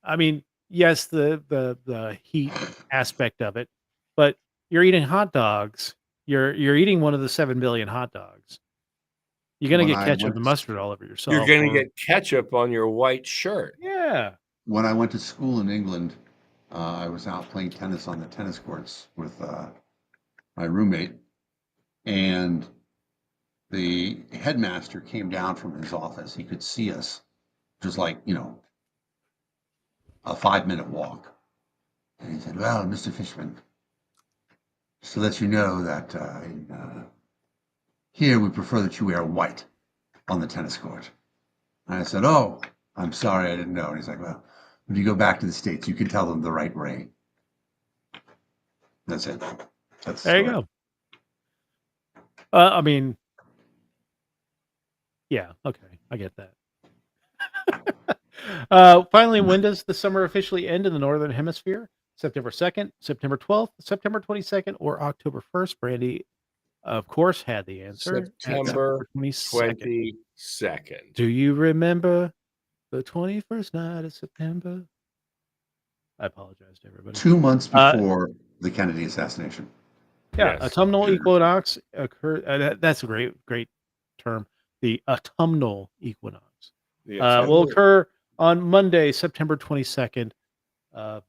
I mean, yes, the heat aspect of it, but you're eating hot dogs. You're eating one of the 7 billion hot dogs. You're going to get ketchup and mustard all over yourself. You're going to get ketchup on your white shirt. Yeah. When I went to school in England, I was out playing tennis on the tennis courts with my roommate, and the headmaster came down from his office. He could see us, just like, a 5-minute walk. And he said, "Well, Mr. Fishman, just to let you know that here we prefer that you wear white on the tennis court." And I said, "Oh, I'm sorry, I didn't know." And he's like, "Well, when you go back to the States, you can tell them the right way." That's it. There you go. I mean, yeah, okay, I get that. Finally, when does the summer officially end in the Northern Hemisphere? September 2nd, September 12th, September 22nd, or October 1st? Brandy, of course, had the answer. September 22nd. Do you remember the 21st night of September? I apologize to everybody. 2 months before the Kennedy assassination. Yeah, Yes. autumnal equinox occur. That's a great term. The autumnal equinox will occur on Monday, September 22nd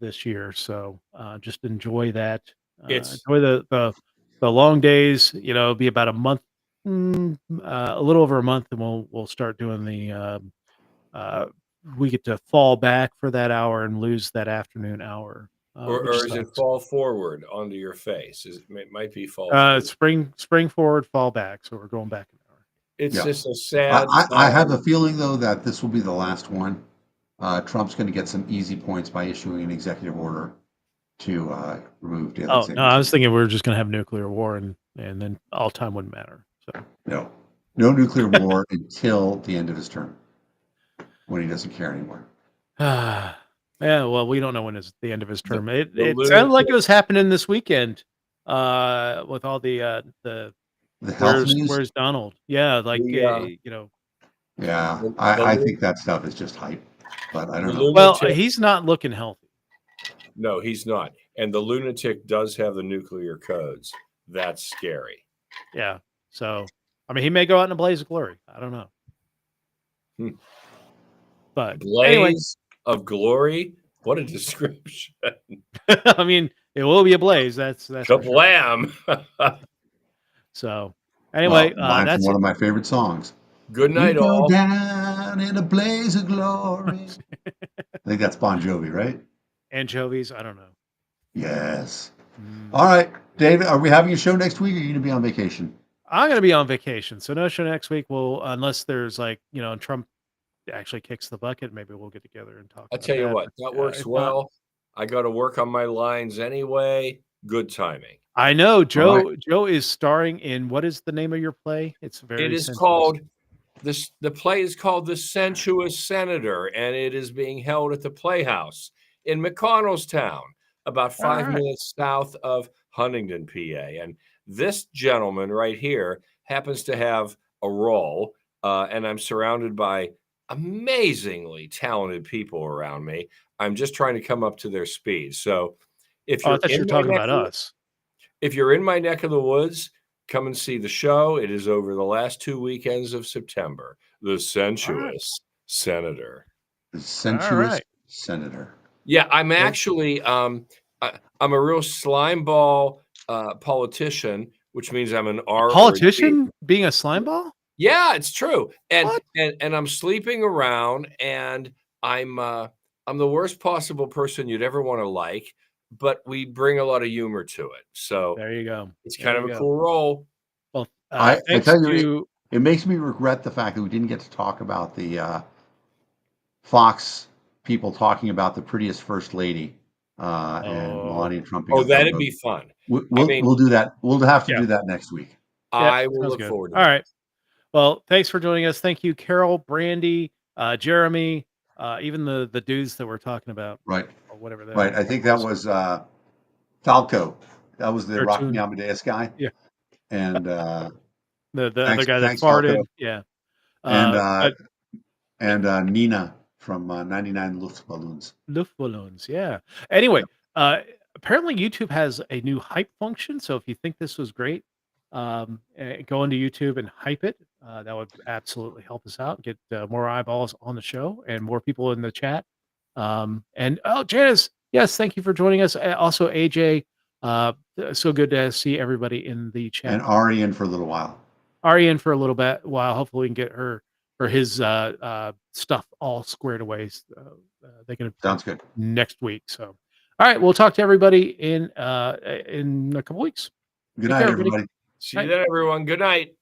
this year. So just enjoy that. Enjoy the long days. It'll be about a month, a little over a month, and we'll start doing the. We get to fall back for that hour and lose that afternoon hour. Or is it fall forward onto your face? It might be fall forward. Spring forward, fall back. So we're going back an hour. It's just a sad. I have a feeling, though, that this will be the last one. Trump's going to get some easy points by issuing an executive order to remove daily savings. No, I was thinking we were just going to have nuclear war and then all time wouldn't matter. So no nuclear war until the end of his term, when he doesn't care anymore. Yeah, well, we don't know when is the end of his term. It sounded like it was happening this weekend with all the The health news. Where's Donald? Yeah, like The, you know. Yeah, the, I the, think that stuff is just hype, but I the don't know. Well, lunatic. he's not looking healthy. No, he's not. And the lunatic does have the nuclear codes. That's scary. Yeah. So, I mean, he may go out in a blaze of glory. I don't know. Hmm. But anyway, Blaze of glory. What a description. I mean, it will be a blaze. That's for sure. Kablam. So, Well, anyway, line from that's one it. of my favorite songs. Good We night, go all. down in a blaze of glory. I think that's Bon Jovi, right? Anchovies. I don't know. Yes. Mm. All right, David, are we having a show next week, or are you going to be on vacation? I'm going to be on vacation, so no show next week. We'll, unless there's like, you know, Trump actually kicks the bucket, maybe we'll get together and talk I'll about tell you that. what, But, that works if not, well. I got to work on my lines anyway. Good timing. I know All right. Joe is starring in, what is the name of your play? It's very It is sensuous. called this. The play is called The Sensuous Senator, and it is being held at the Playhouse in McConnellstown, about 5 right. minutes south of Huntingdon, PA. And this gentleman right here happens to have a role, and I'm surrounded by amazingly talented people around me. I'm just trying to come up to their speed. So if Oh, I you're thought you were in my talking neck about of the- us. if you're in my neck of the woods, come and see the show. It is over the last 2 weekends of September. The Sensuous Senator. The sensuous right. senator. Yeah, I'm actually I'm a real slime ball politician, which means I'm an R or a D. Politician being a slime ball? Yeah, it's true. And What? and I'm sleeping around, and I'm the worst possible person you'd ever want to like, but we bring a lot of humor to it. So There you go. it's There kind of you a go. cool role. Well, I thanks tell you, to it makes me regret the fact that we didn't get to talk about the Fox people talking about the prettiest first lady and Melania Trump being Oh, on front that'd row. be fun. We'll do that. We'll have to Yeah. do that next week. yeah, I will sounds look good. forward to All that. right. Well, thanks for joining us. Thank you, Carol, Brandy, Jeremy, even the dudes that we're talking about, Right. or whatever that. Right. I think that was Falco. That was the Rocky Cartoon. Amadeus guy. Yeah. And The other thanks, guy that thanks, farted. Falco. Yeah. And but Nina from 99 Luftballons. Luftballons. Yeah. Anyway, apparently YouTube has a new hype function. So if you think this was great, go into YouTube and hype it. That would absolutely help us out. Get more eyeballs on the show and more people in the chat. And Janice, yes, thank you for joining us. Also, AJ, so good to see everybody in the chat. And Ari in for a little while. Ari in for a little bit while. Hopefully, we can get her or his stuff all squared away. They can Sounds good. next week. So, all right, we'll talk to everybody in a couple weeks. Good Take night, care, everybody. See you then, everyone. Good night.